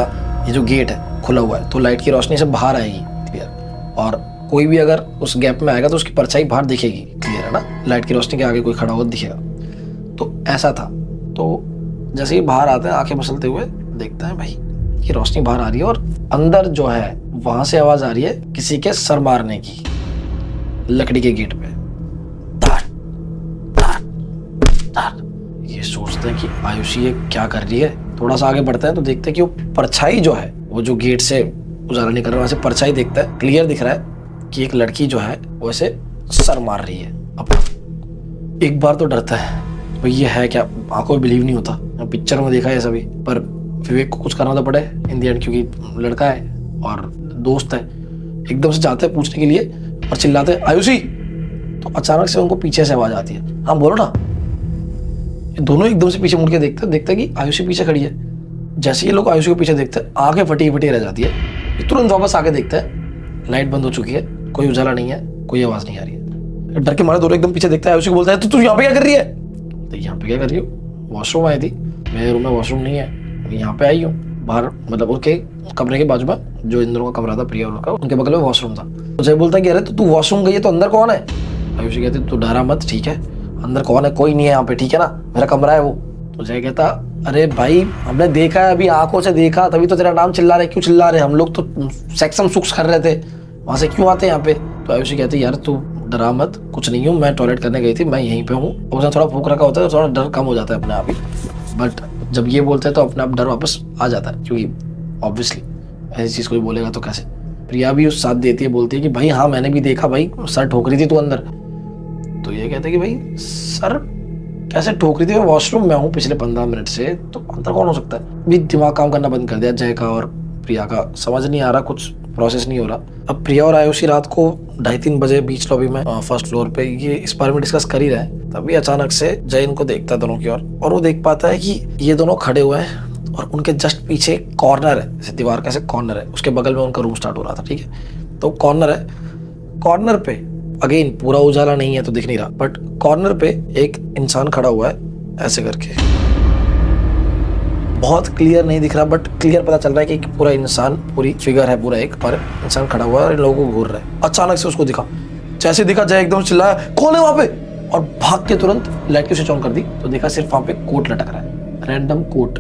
ये जो गेट है खुला हुआ है तो लाइट की रोशनी से बाहर आएगी क्लियर, और कोई भी अगर उस गैप में आएगा तो उसकी परछाई बाहर दिखेगी क्लियर है ना, लाइट की रोशनी के आगे कोई खड़ा हुआ दिखेगा। तो ऐसा था। तो जैसे ही बाहर आते हैं आंखें मसलते हुए देखते हैं भाई ये रोशनी बाहर आ रही है और अंदर जो है वहां से आवाज आ रही है किसी के सर मारने की, लकड़ी के गेट पे। ये सोचते हैं कि आयुषी ये क्या कर रही है। थोड़ा सा आगे बढ़ते हैं तो देखते हैं कि वो परछाई जो है, वो जो गेट से उजाला निकल रहा है वहां से परछाई देखता है, क्लियर दिख रहा है कि एक लड़की जो है वो ऐसे सर मार रही है अपना। एक बार तो डरता है भाई ये है क्या, आंखों में बिलीव नहीं होता, पिक्चर में देखा है सभी, पर विवेक को कुछ करना तो पड़े इन दी एंड, क्योंकि लड़का है और दोस्त है। एकदम से जाते हैं पूछने के लिए और चिल्लाते हैं आयुषी, तो अचानक से उनको पीछे से आवाज आती है, हाँ बोलो ना। दोनों एकदम से पीछे मुड़ के देखते हैं कि आयुषी पीछे खड़ी है। जैसे ये लोग आयुषी को पीछे देखते हैं आंखें फटी फटी रह जाती है। तुरंत वापस आके देखते हैं लाइट बंद हो चुकी है, कोई उजाला नहीं है, कोई आवाज नहीं आ रही है। डर के मारे दोनों एकदम पीछे देखता है, आयुषी को बोलता है तो तू यहाँ पे क्या कर रही है। तो यहाँ पे क्या कर रही हो, वॉशरूम आई थी, मेरे रूम में वॉशरूम नहीं है, यहाँ पे आई हूँ बाहर, मतलब उनके कमरे के बाजू में जो इन दोनों का कमरा था प्रिया उनका, उनके बगल में वॉशरूम था। तो जय बोलता है कि अरे तो तू वॉशरूम गई है तो अंदर कौन है। आयुषी कहती तू डरा मत, ठीक है अंदर कौन है, कोई नहीं है यहाँ पे, ठीक है ना, मेरा कमरा है वो। तो जय कहता अरे भाई हमने देखा है, अभी आंखों से देखा, तभी तो तेरा नाम चिल्ला रहे, क्यों चिल्ला रहे, हम लोग तो सेक्सम सुक्स कर रहे थे, वहां से क्यों आते हैं यहाँ पे। तो आयुषी कहती यार तू डरा मत, कुछ नहीं हूँ, मैं टॉयलेट करने गई थी, मैं यहीं पे हूँ। उसने थोड़ा फूक रखा होता है तो थोड़ा डर कम हो जाता है अपने आप ही, बट जब ये बोलते हैं तो अपने आप डर वापस आ जाता है, क्योंकि ऑब्वियसली ऐसी चीज़ कोई बोलेगा तो कैसे। प्रिया भी उस साथ देती है, बोलती है कि भाई हाँ मैंने भी देखा भाई, सर ठोक रही थी तू अंदर। तो ये कहते हैं कि भाई सर कैसे ठोक रही थी, मैं वॉशरूम में हूँ पिछले 15 मिनट से, तो अंदर कौन हो सकता है। भी दिमाग काम करना बंद कर दिया जय का और प्रिया का, समझ नहीं आ रहा, कुछ प्रोसेस नहीं हो रहा। अब प्रिया और आयुषी रात को 2:30-3 बजे बीच लॉबी में फर्स्ट फ्लोर पे ये इस बारे में डिस्कस कर ही रहे हैं, तभी अचानक से जय इनको देखता है दोनों की ओर, और वो देख पाता है कि ये दोनों खड़े हुए हैं और उनके जस्ट पीछे कॉर्नर है, जैसे दीवार का ऐसे कॉर्नर है, उसके बगल में उनका रूम स्टार्ट हो रहा था, ठीक है। तो कॉर्नर है, कॉर्नर पे अगेन पूरा उजाला नहीं है तो दिख नहीं रहा, बट कॉर्नर पे एक इंसान खड़ा हुआ है ऐसे करके, बहुत क्लियर नहीं दिख रहा बट क्लियर पता चल रहा है कि पूरा इंसान, पूरी फिगर है पूरा एक, पर इंसान खड़ा हुआ है और इन लोगों को घूर रहा है। अचानक से उसको दिखा, जैसे दिखा जय एकदम चिल्लाया कौन है वहां पे, और भाग के तुरंत लाइट की स्विच ऑन कर दी तो देखा सिर्फ वहां पे कोट लटक रहा है, रैंडम कोट।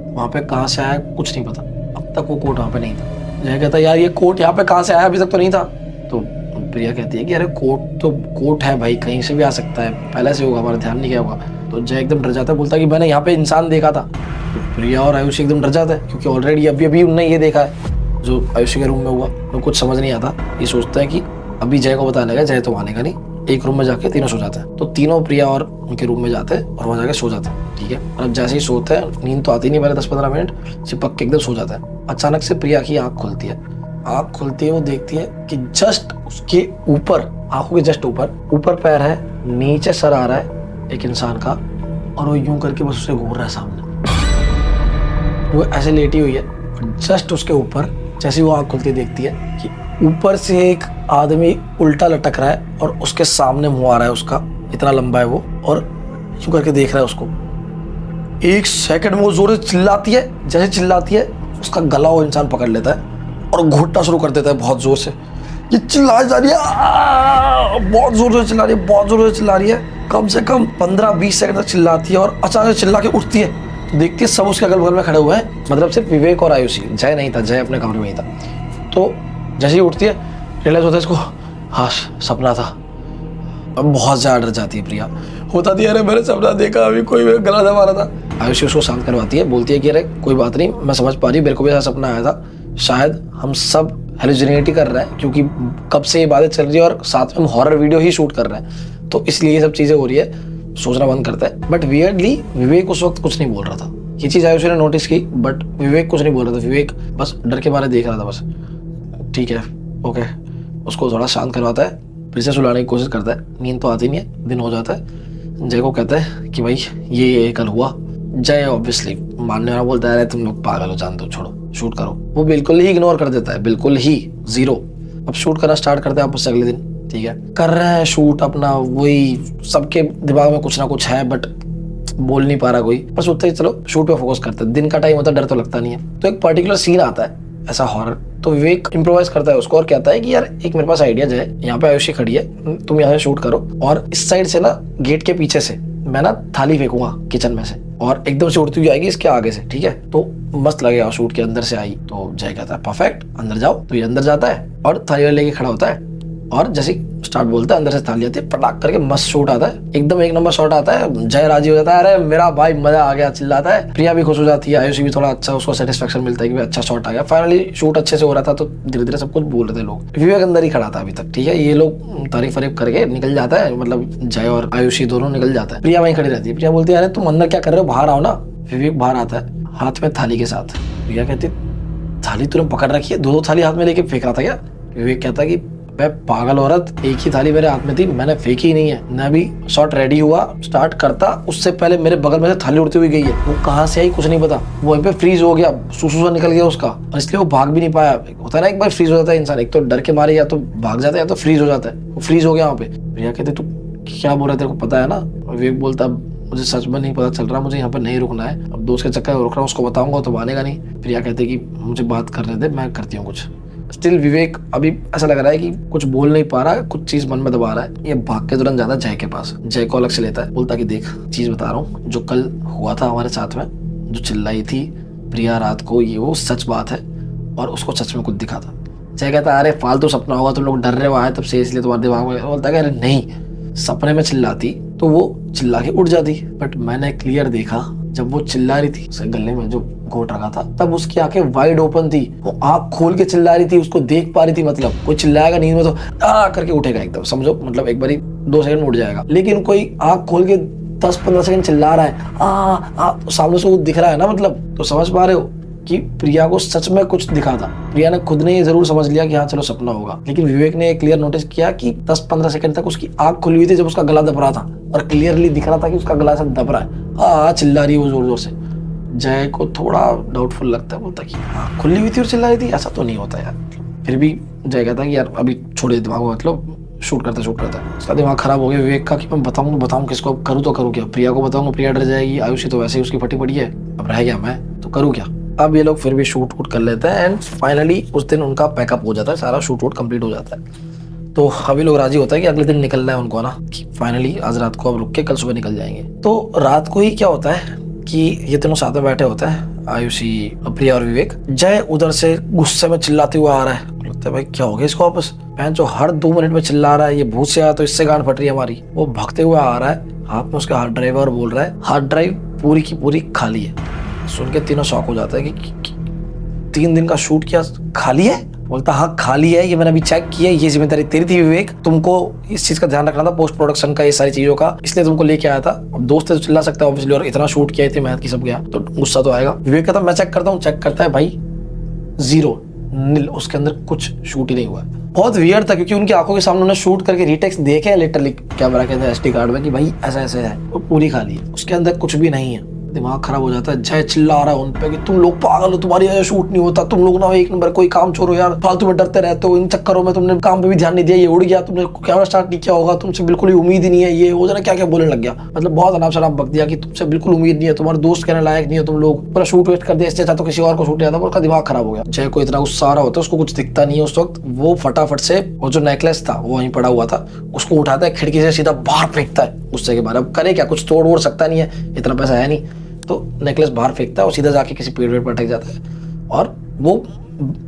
वहां पे कहाँ से आया कुछ नहीं पता, अब तक वो कोट वहां पे नहीं था। जय कहता यार ये कोट यहाँ पे कहाँ से आया, अभी तक तो नहीं था। तो प्रिया कहती है कि अरे कोट तो कोट है भाई, कहीं से भी आ सकता है, पहले से होगा, हमारा ध्यान नहीं गया होगा। तो जय एकदम डर जाता है, बोलता है कि मैंने यहाँ पे इंसान देखा था। तो प्रिया और आयुषी एकदम डर जाता है, क्योंकि ऑलरेडी अभी अभी उनने ये देखा है जो आयुषी के रूम में हुआ। तो कुछ समझ नहीं आता, ये सोचता है कि अभी जय को बताने लगा, जय तो मानेगा नहीं। एक रूम में जाके तीनों सो जाते हैं, तो तीनों प्रिया और उनके रूम में जाते हैं और वहाँ जाके सो जाते हैं, ठीक है। और अब जैसे ही सोते हैं, नींद तो आती नहीं, पहले 10-15 मिनट चिपक के एकदम सो जाता है। अचानक से प्रिया की आँख खुलती है, आँख खुलती है, वो देखती है कि जस्ट उसके ऊपर, आंखों के जस्ट ऊपर पैर है, नीचे सर आ रहा है एक इंसान का, और वो यूं करके बस उसे घूर रहा है सामने। वो ऐसे लेटी हुई है, जस्ट उसके ऊपर जैसे वो आँख खुलती देखती है कि ऊपर से एक आदमी उल्टा लटक रहा है और उसके सामने मुंह आ रहा है उसका, इतना लंबा है वो, और यूं करके देख रहा है उसको। एक सेकंड में वो जोर से चिल्लाती है, जैसे चिल्लाती है उसका गला वो इंसान पकड़ लेता है और घुटना शुरू कर देता है बहुत जोर से। ये चिल्लाई जा रही है, बहुत जोर से चिल्ला रही है, बहुत जोर से चिल्ला रही है, कम से कम 15-20 सेकंड तक चिल्लाती है, और अचानक चिल्ला के उठती है तो देखती है सब उसके अगल बगल में खड़े हुए हैं, मतलब सिर्फ विवेक और आयुषी, जय नहीं था, जय अपने कमरे में ही था। तो जैसे ही उठती है रियलाइज होता है इसको, हाँ सपना था। अब बहुत ज्यादा डर जाती है प्रिया, होता थी अरे मैंने सपना देखा, अभी कोई गला दबा रहा था। आयुषी उसको शांत करवाती है, बोलती है कि अरे कोई बात नहीं, मैं समझ पा रही, मेरे को भी ऐसा सपना आया था, शायद हम सब हेलुसिनेट ही कर रहे हैं, क्योंकि कब से ये बातें चल रही है और साथ में हम हॉरर वीडियो ही शूट कर रहे हैं, तो इसलिए ये सब चीज़ें हो रही है, सोचना बंद करता है। बट वियर्डली विवेक उस वक्त कुछ नहीं बोल रहा था, ये चीज़ आयुषी ने नोटिस की, बट विवेक कुछ नहीं बोल रहा था। विवेक बस डर के मारे देख रहा था बस। ठीक है, ओके। उसको थोड़ा शांत करवाता है, फिर से सुलाने की कोशिश करता है। नींद तो आती नहीं है, दिन हो जाता है। जय को कहता है कि भाई ये कल हुआ। जय ऑब्वियसली मानने वाला बोलता है, तुम लोग पागल हो, जान दो, छोड़ो, शूट करो। वो बिल्कुल ही इग्नोर कर देता है, बिल्कुल ही जीरो। अब शूट करना स्टार्ट करते हैं आपस अगले दिन। ठीक है, कर रहे हैं शूट अपना, वही सबके दिमाग में कुछ ना कुछ है, बट बोल नहीं पा रहा कोई। बस उतना ही चलो शूट पे फोकस करते हैं। दिन का टाइम होता है, डर तो लगता नहीं है। तो एक पर्टिकुलर सीन आता है ऐसा हॉरर, तो विवेक इम्प्रोवाइज करता है उसको और कहता है कि यार एक मेरे पास आइडिया है, यहाँ पे आयुषी खड़ी है, तुम यहाँ से शूट करो और इस साइड से ना गेट के पीछे से मैं ना थाली फेंकूंगा किचन में से और एकदम से उड़ती हुई आएगी इसके आगे से। ठीक है, तो मस्त लगेगा शूट के अंदर से आई। तो जय कहता है परफेक्ट, अंदर जाओ। तो ये अंदर जाता है और थाली लेके खड़ा होता है और जैसे स्टार्ट बोलता है अंदर से थाली आती है, पटाख करके मस्त शॉट आता है, एकदम एक नंबर शॉट आता है। जय राजी हो जाता है, अरे मेरा भाई मजा आ गया, चिल्लाता है। प्रिया भी खुश हो जाती है, आयुषी भी थोड़ा अच्छा उसको सेटिस्फेक्शन मिलता है कि अच्छा शॉट आ गया। फाइनली शूट अच्छे से हो रहा था, तो धीरे धीरे सब कुछ बोल रहे थे लोग। विवेक अंदर ही खड़ा था अभी तक। ठीक है, ये लोग तारीफ वरीफ करके निकल जाता है, मतलब जय और आयुषी दोनों निकल जाता है। प्रिया वहीं खड़ी रहती है। प्रिया बोलती है, अरे तुम अंदर क्या कर रहे हो, बाहर आओ ना। विवेक बाहर आता है हाथ में थाली के साथ। प्रिया कहती थाली तूने पकड़ रखी है, दो थाली हाथ में लेके फेंक रहा था क्या? विवेक कहता है कि मैं पागल औरत, एक ही थाली मेरे हाथ में थी, मैंने फेंकी ही नहीं है। मैं भी शॉट रेडी हुआ, स्टार्ट करता उससे पहले मेरे बगल में से थाली उड़ती हुई गई है। वो कहाँ से आई कुछ नहीं पता, वो वहीं पे फ्रीज हो गया, सुसु निकल गया उसका, और इसलिए वो भाग भी नहीं पाया। होता है ना एक बार फ्रीज हो जाता है इंसान, एक तो डर के मारे या तो भाग जाता है या तो फ्रीज हो जाता है। वो फ्रीज हो गया वहाँ पे। भैया कहते तू क्या बोल रहे, तेरे को पता है ना? विवेक बोलता मुझे सच में नहीं पता चल रहा, मुझे यहाँ पर नहीं रुकना है, अब दोस्त के चक्कर में रुक रहा हूँ, उसको बताऊंगा तो मानेगा नहीं। प्रिया कहते कि मुझे बात करने दे, मैं करती हूँ कुछ। स्टिल विवेक अभी ऐसा लग रहा है कि कुछ बोल नहीं पा रहा, कुछ चीज मन में दबा रहा है। ये भाग के तुरंत जाता है जय के पास, जय को अलग से लेता है, बोलता कि देख चीज बता रहा हूँ, जो कल हुआ था हमारे साथ में, जो चिल्लाई थी प्रिया रात को, ये वो सच बात है और उसको सच में कुछ दिखा था। जय कहता है अरे फालतू सपना होगा, तुम लोग डर रहे हो आए तब से, इसलिए तुम्हारे दिमाग में। बोलता है अरे नहीं, सपने में चिल्लाती तो वो चिल्ला के उठ जाती, बट मैंने क्लियर देखा जब वो चिल्ला रही थी, उसके गले में जो घोट रखा था, तब उसकी आंखें वाइड ओपन थी, वो आंख खोल के चिल्ला रही थी, उसको देख पा रही थी। मतलब कोई चिल्लाएगा नींद में तो आ करके उठेगा एकदम, समझो, मतलब एक बारी 2 सेकंड में उठ जाएगा। लेकिन कोई आंख खोल के 10-15 सेकंड चिल्ला रहा है तो सामने से वो दिख रहा है ना, मतलब तो समझ पा रहे हो कि प्रिया को सच में कुछ दिखा था। प्रिया ने खुद ने ये जरूर समझ लिया कि हाँ चलो सपना होगा, लेकिन विवेक ने क्लियर नोटिस किया कि 10-15 सेकंड तक उसकी आंख खुली हुई थी जब उसका गला दब रहा था, और क्लियरली दिख रहा था कि उसका गला ऐसा दब रहा है। चिल्ला रही है वो जोर जोर से। जय को थोड़ा डाउटफुल लगता है, बोलता कि हाँ खुली हुई थी और चिल्ला रही थी, ऐसा तो नहीं होता यार। फिर भी जय कहता है कि यार अभी छोड़े दिमाग में, मतलब शूट करता है। उसका दिमाग खराब हो गया विवेक का कि मैं बताऊँ किसको, करूँ तो करूँ क्या? प्रिया को बताऊंगा, प्रिया डर जाएगी, आयुषी तो वैसे ही उसकी फटी पड़ी है, अब रह गया मैं, तो करूँ क्या? अब ये लोग फिर भी शूट वूट कर लेते हैं एंड फाइनली उस दिन उनका पैकअप हो जाता है, सारा शूट वूट कंप्लीट हो जाता है। तो अभी लोग राजी होता है कि अगले दिन निकलना है उनको ना, कि फाइनली आज रात को अब रुक के कल सुबह निकल जाएंगे। तो रात को ही क्या होता है कि ये तीनों साथ में बैठे होते हैं, आयुषी, प्रिया और विवेक। जय उधर से गुस्से में चिल्लाते हुए आ रहा है, लगता है भाई क्या हो गया इसको वापस, बहन जो हर 2 मिनट में चिल्ला रहा है, ये भूत से आया तो इससे गांड फट रही है हमारी। वो भागते हुए आ रहा है, हाथ में उसका हार्ड ड्राइव और बोल रहा है हार्ड ड्राइव पूरी की पूरी खाली है। सुन के तीनों शॉक हो जाता है कि 3 दिन का शूट किया खाली है? बोलता हाँ खाली है, ये मैंने अभी चेक किया, ये जिम्मेदारी तेरी थी विवेक, तुमको इस चीज का ध्यान रखना था, पोस्ट प्रोडक्शन का, ये सारी चीजों का, इसलिए तुमको लेके आया था। अब दोस्त है तो चिल्ला सकता है ऑब्वियसली, और इतना शूट किया, इतनी मेहनत की सब गया तो गुस्सा तो आएगा। विवेक कहता मैं चेक करता हूँ, चेक करता है भाई 0 नील, उसके अंदर कुछ शूट ही नहीं हुआ है। बहुत वियर्ड था क्योंकि उनकी आंखों के सामने उन्होंने शूट करके रीटेक्स देखे लिटरली कैमरा के अंदर SD कार्ड में कि भाई ऐसा ऐसे है, वो पूरी खाली है, उसके अंदर कुछ भी नहीं है। दिमाग खराब हो जाता है। जय चिल्ला रहा है उन पे कि तुम लोग पागल हो, तुम्हारी वजह शूट नहीं होता, तुम लोग ना एक नंबर कोई काम छोड़ो यार, फालतू में डरते रहते हो, इन चक्करों में तुमने काम पे भी ध्यान नहीं दिया, ये उड़ गया, तुमने कैमरा स्टार्ट नहीं किया होगा, तुमसे बिल्कुल ही उम्मीद ही नहीं है, ये वो जना क्या क्या बोलने लग गया। मतलब बहुत अनाप शनाप बक दिया कि तुमसे बिल्कुल उम्मीद नहीं है, तुम्हारे दोस्त कहने लायक नहीं है, तुम लोग पूरा शूट वेस्ट कर दिया, इससे अच्छा तो किसी और को शूट जाता। उसका दिमाग खराब हो गया। जय को इतना गुस्सा आ रहा होता है, उसको कुछ दिखता नहीं है उस वक्त। वो फटाफट से वो जो नेकलेस था वो वहीं पड़ा हुआ था, उसको उठाता है, खिड़की से सीधा बाहर फेंकता है गुस्से के बारे। अब करे क्या, कुछ तोड़ वोड़ सकता नहीं है, इतना पैसा है नहीं, तो नेकलेस बाहर फेंकता है और सीधा जाके किसी पेड़ पर अटक जाता है और वो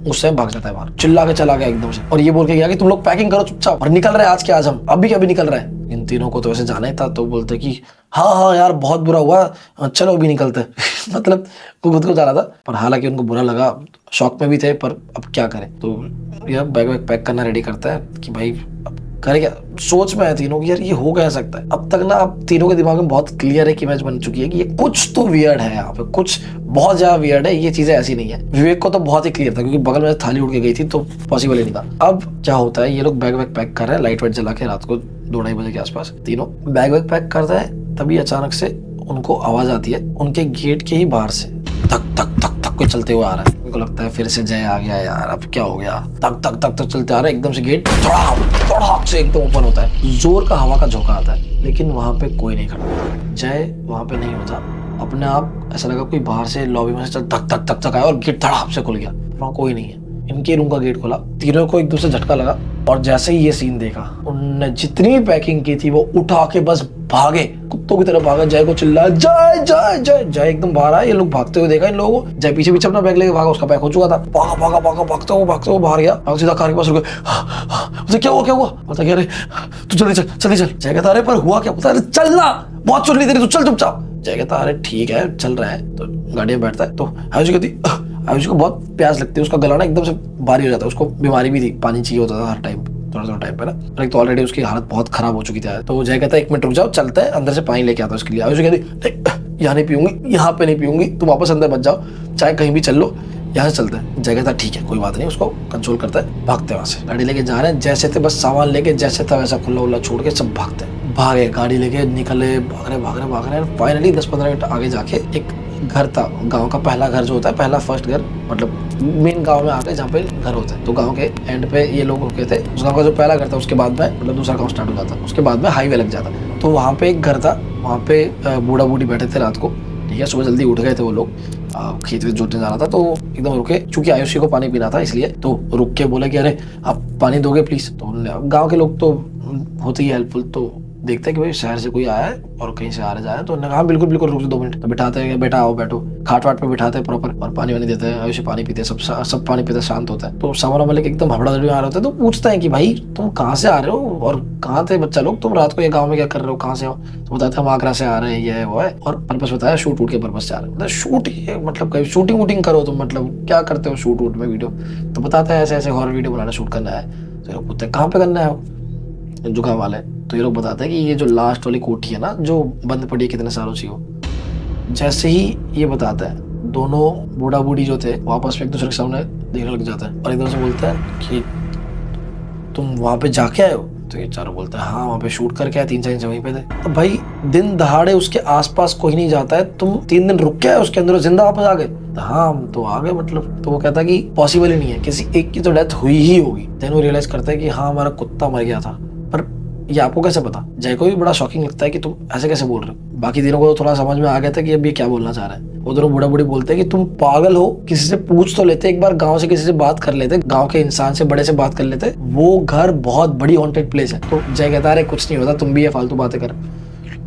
उससे भाग जाता है बाहर, चिल्ला के चला गया एकदम से, और ये बोल के गया कि तुम लोग पैकिंग करो चुपचाप और निकल रहे हैं आज के आज, हम अभी कभी निकल रहे हैं। इन तीनों को तो वैसे जाना ही था, तो बोलते कि हाँ यार बहुत बुरा हुआ, चलो अभी निकलते मतलब वो खुद को जा रहा था, पर हालांकि उनको बुरा लगा, शौक में भी थे, पर अब क्या करें। तो यह बैग पैक करना रेडी करता है कि भाई अब करे क्या, सोच में है तीनों की यार ये हो क्या सकता है। अब तक ना अब तीनों के दिमाग में बहुत क्लियर एक इमेज बन चुकी है कि ये कुछ तो वियर्ड है, यहाँ पे कुछ बहुत ज्यादा वियर्ड है, ये चीजें ऐसी नहीं है। विवेक को तो बहुत ही क्लियर था क्योंकि बगल में थाली उड़ के गई थी तो पॉसिबल ही नहीं था। अब क्या होता है, ये लोग बैग वैग पैक कर रहे हैं लाइट वाइट जला के, रात को 2-2:30 बजे के आसपास तीनों बैग वैग पैक करता है। तभी अचानक से उनको आवाज आती है उनके गेट के ही बाहर से, धक धक धक धक कोई चलते हुए आ रहा है। उनको लगता है फिर से जय आ गया यार, अब क्या हो गया, धक धक धक धक चलते आ रहा है। एकदम से गेट धड़ाक से एकदम ओपन होता है, जोर का हवा का झोंका आता है, लेकिन वहां पे कोई नहीं खड़ा। जय वहां पे नहीं होता, अपने आप ऐसा लगा कोई बाहर से लॉबी में से चल धक धक धक धक आया और गेट धड़ाक से खुल गया। वहां कोई नहीं है। इनके रूम का गेट खुला, तीनों को एक दूसरे झटका लगा और जैसे ही ये सीन देखा, उनने जितनी पैकिंग की थी वो उठा के बस भागे, कुत्तों की तरह भागा। जय को चिल्लाया जय जय जय। जय एकदम बाहर आया, ये लोग भागते हुए देखा इन लोगों को। जय पीछे पीछे अपना बैग लेके भागा, उसका पैक हो चुका था। भागा भागा भागा भागते हुए बाहर गया और सीधा कार के पास रुक गया। उसे क्या हुआ बोलता कि अरे तू जल्दी चल। जय कहता अरे पर हुआ क्या, बोलता अरे चलना, बहुत चुन ली तेरी, तू चल चुपचाप। जय कहता अरे ठीक है चल रहा है। तो गाड़ी में बैठता है तो आयुषी कहती, आयुषी को बहुत प्यास लगती है, उसका गला ना एकदम से भारी हो जाता है, उसको बीमारी भी थी, पानी चाहिए होता था हर टाइम, थोड़ा टाइम पे ना। और एक तो ऑलरेडी उसकी हालत बहुत खराब हो चुकी थी। तो जय कहता है 1 मिनट रुक जाओ, चलता है अंदर से पानी लेके आता है उसके लिए। आयुषी कहती नहीं यहाँ नहीं पीऊंगी, यहाँ पे नहीं पीऊंगी, तुम वापस अंदर मत जाओ, चाहे कहीं भी चल लो, यहाँ से चलते हैं। जय कहता ठीक है कोई बात नहीं, उसको कंट्रोल करता है। भागते वहां से गाड़ी लेके जा रहे हैं, जैसे थे बस सामान लेके जैसे था वैसा खुला उल्ला छोड़ के सब भागते हैं। भागे गाड़ी लेके निकले, भाग रहे। फाइनली 10-15 मिनट आगे जाके एक घर था, गांव का पहला घर जो होता है, पहला फर्स्ट घर, मतलब मेन गांव में आके जहाँ पे घर होता है। तो गांव के एंड पे ये लोग रुके थे। उस गांव का जो पहला घर था उसके बाद में मतलब दूसरा गांव स्टार्ट हो जाता, उसके बाद में हाईवे लग जाता। तो वहाँ पे एक घर था, वहाँ पे बूढ़ा बूढ़ी बैठे थे रात को, ठीक है। सुबह जल्दी उठ गए थे वो लोग, खेत में जोतने जाना था तो एकदम रुके, चूंकि आयुषी को पानी पीना था इसलिए। तो रुक के बोले कि अरे आप पानी दोगे प्लीज। तो गाँव के लोग तो होते ही हेल्पफुल, तो देखते हैं कि भाई शहर से कोई आया है और कहीं से आ रहा है। तो उन्होंने कहा बिल्कुल रुक 2 मिनट। तो बिठाते हैं, बेटा आओ बैठो, खाट वाट पे बिठाते हैं प्रॉपर, और पानी वानी देते हैं। आयुषी पानी पीते हैं, सब पानी पीते, शांत होता है। तो सामान वाले एकदम हबड़ादड़ी में आ रहे होते हैं, तो पूछते हैं कि भाई तुम कहाँ से आ रहे हो और कहाँ थे बच्चा लोग, तुम रात को ये गाँव में क्या कर रहे हो, कहाँ से हो। तो बताते हैं हम आगरा से आ रहे हैं, ये है वो है, और पर्पस बताया शूट के पर्पस से आ रहे हैं। शूट मतलब कहीं शूटिंग वूटिंग करो तुम, मतलब क्या करते हो शूट वूट में वीडियो। तो बताते हैं ऐसे हॉरर वीडियो बनाना, शूट करना है। तो लोग पूछते हैं कहाँ पे करना है जो गाँव वाले। तो ये लोग बताते हैं कि ये जो लास्ट वाली कोठी है ना जो बंद पड़ी है कितने सालों से हो। जैसे ही ये बताता है, दोनों बूढ़ा बूढ़ी जो थे वापस में एक दूसरे के सामने देखने लग जाते हैं और एकदम से बोलते हैं कि तुम वहां पे जाके आए हो। तो ये चारों बोलते हैं हाँ वहां पे शूट करके आए, 3-4 दिन वहीं पे थे। तो भाई दिन दहाड़े उसके आसपास कोई नहीं जाता है, तुम 3 दिन रुक के आए उसके अंदर जिंदा वापस आ गए। हाँ हम तो आ गए मतलब। तो वो कहता कि पॉसिबल ही नहीं है, किसी एक की तो डेथ हुई ही होगी। देन वो रियलाइज करता है कि हाँ हमारा कुत्ता मर गया था। पर ये आपको कैसे पता। जय को भी बड़ा शॉकिंग लगता है कि तुम ऐसे कैसे बोल रहे हो। बाकी तीनों को तो थोड़ा समझ में आ गया था कि अब ये क्या बोलना चाह रहे हैं। वो दोनों बूढ़ा बूढ़ी बोलते हैं कि तुम पागल हो, किसी से पूछ तो लेते, एक बार गांव से किसी से बात कर लेते, गांव के इंसान से बड़े से बात कर लेते, वो घर बहुत बड़ी हॉन्टेड प्लेस है। तो जय कहता है कुछ नहीं होता, तुम भी ये फालतू बातें कर।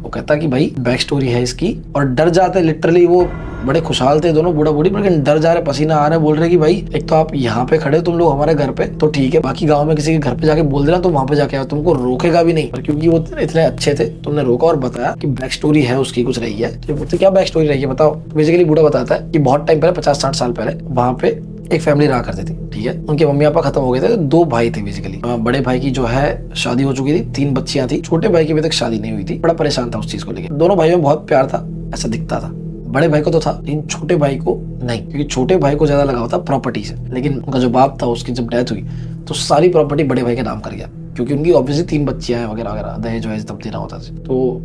वो कहता कि भाई बैक स्टोरी है इसकी, और डर जाते लिटरली। वो बड़े खुशहाल थे दोनों बूढ़ा बूढ़ी, लेकिन डर जा रहे, पसीना आ रहे, बोल रहे कि भाई एक तो आप यहाँ पे खड़े तुम लोग हमारे घर पे तो ठीक है, बाकी गांव में किसी के घर पे जाके बोल देना तो वहां पे जाके तुमको रोकेगा भी नहीं। पर क्योंकि वो इतने अच्छे थे तुमने रोका और बताया कि बैक स्टोरी है उसकी कुछ रही है। तो बोलते क्या बैक स्टोरी रही है बताओ। बेसिकली बूढ़ा बताता है कि बहुत टाइम पहले 50-60 साल पहले वहां पे एक फैमिली रहा करती थी, ठीक है। उनके मम्मी पापा खत्म हो गए थे, 2 भाई थे बेसिकली। बड़े भाई की जो है शादी हो चुकी थी, 3 बच्चियां थी। छोटे भाई की अभी तक शादी नहीं हुई थी, बड़ा परेशान था उस चीज को लेकर। दोनों भाइयों में बहुत प्यार था ऐसा दिखता था। बड़े भाई को तो था लेकिन छोटे भाई को नहीं, क्योंकि छोटे भाई को ज्यादा लगाव था प्रॉपर्टी से। लेकिन उनका जो बाप था उसकी जब डेथ हुई तो सारी प्रॉपर्टी बड़े भाई के नाम कर गया, क्योंकि उनकी ऑब्वियसली 3 बच्चियां हैं वगैरह वगैरह, दहेज वहेज तब देना होता था। तो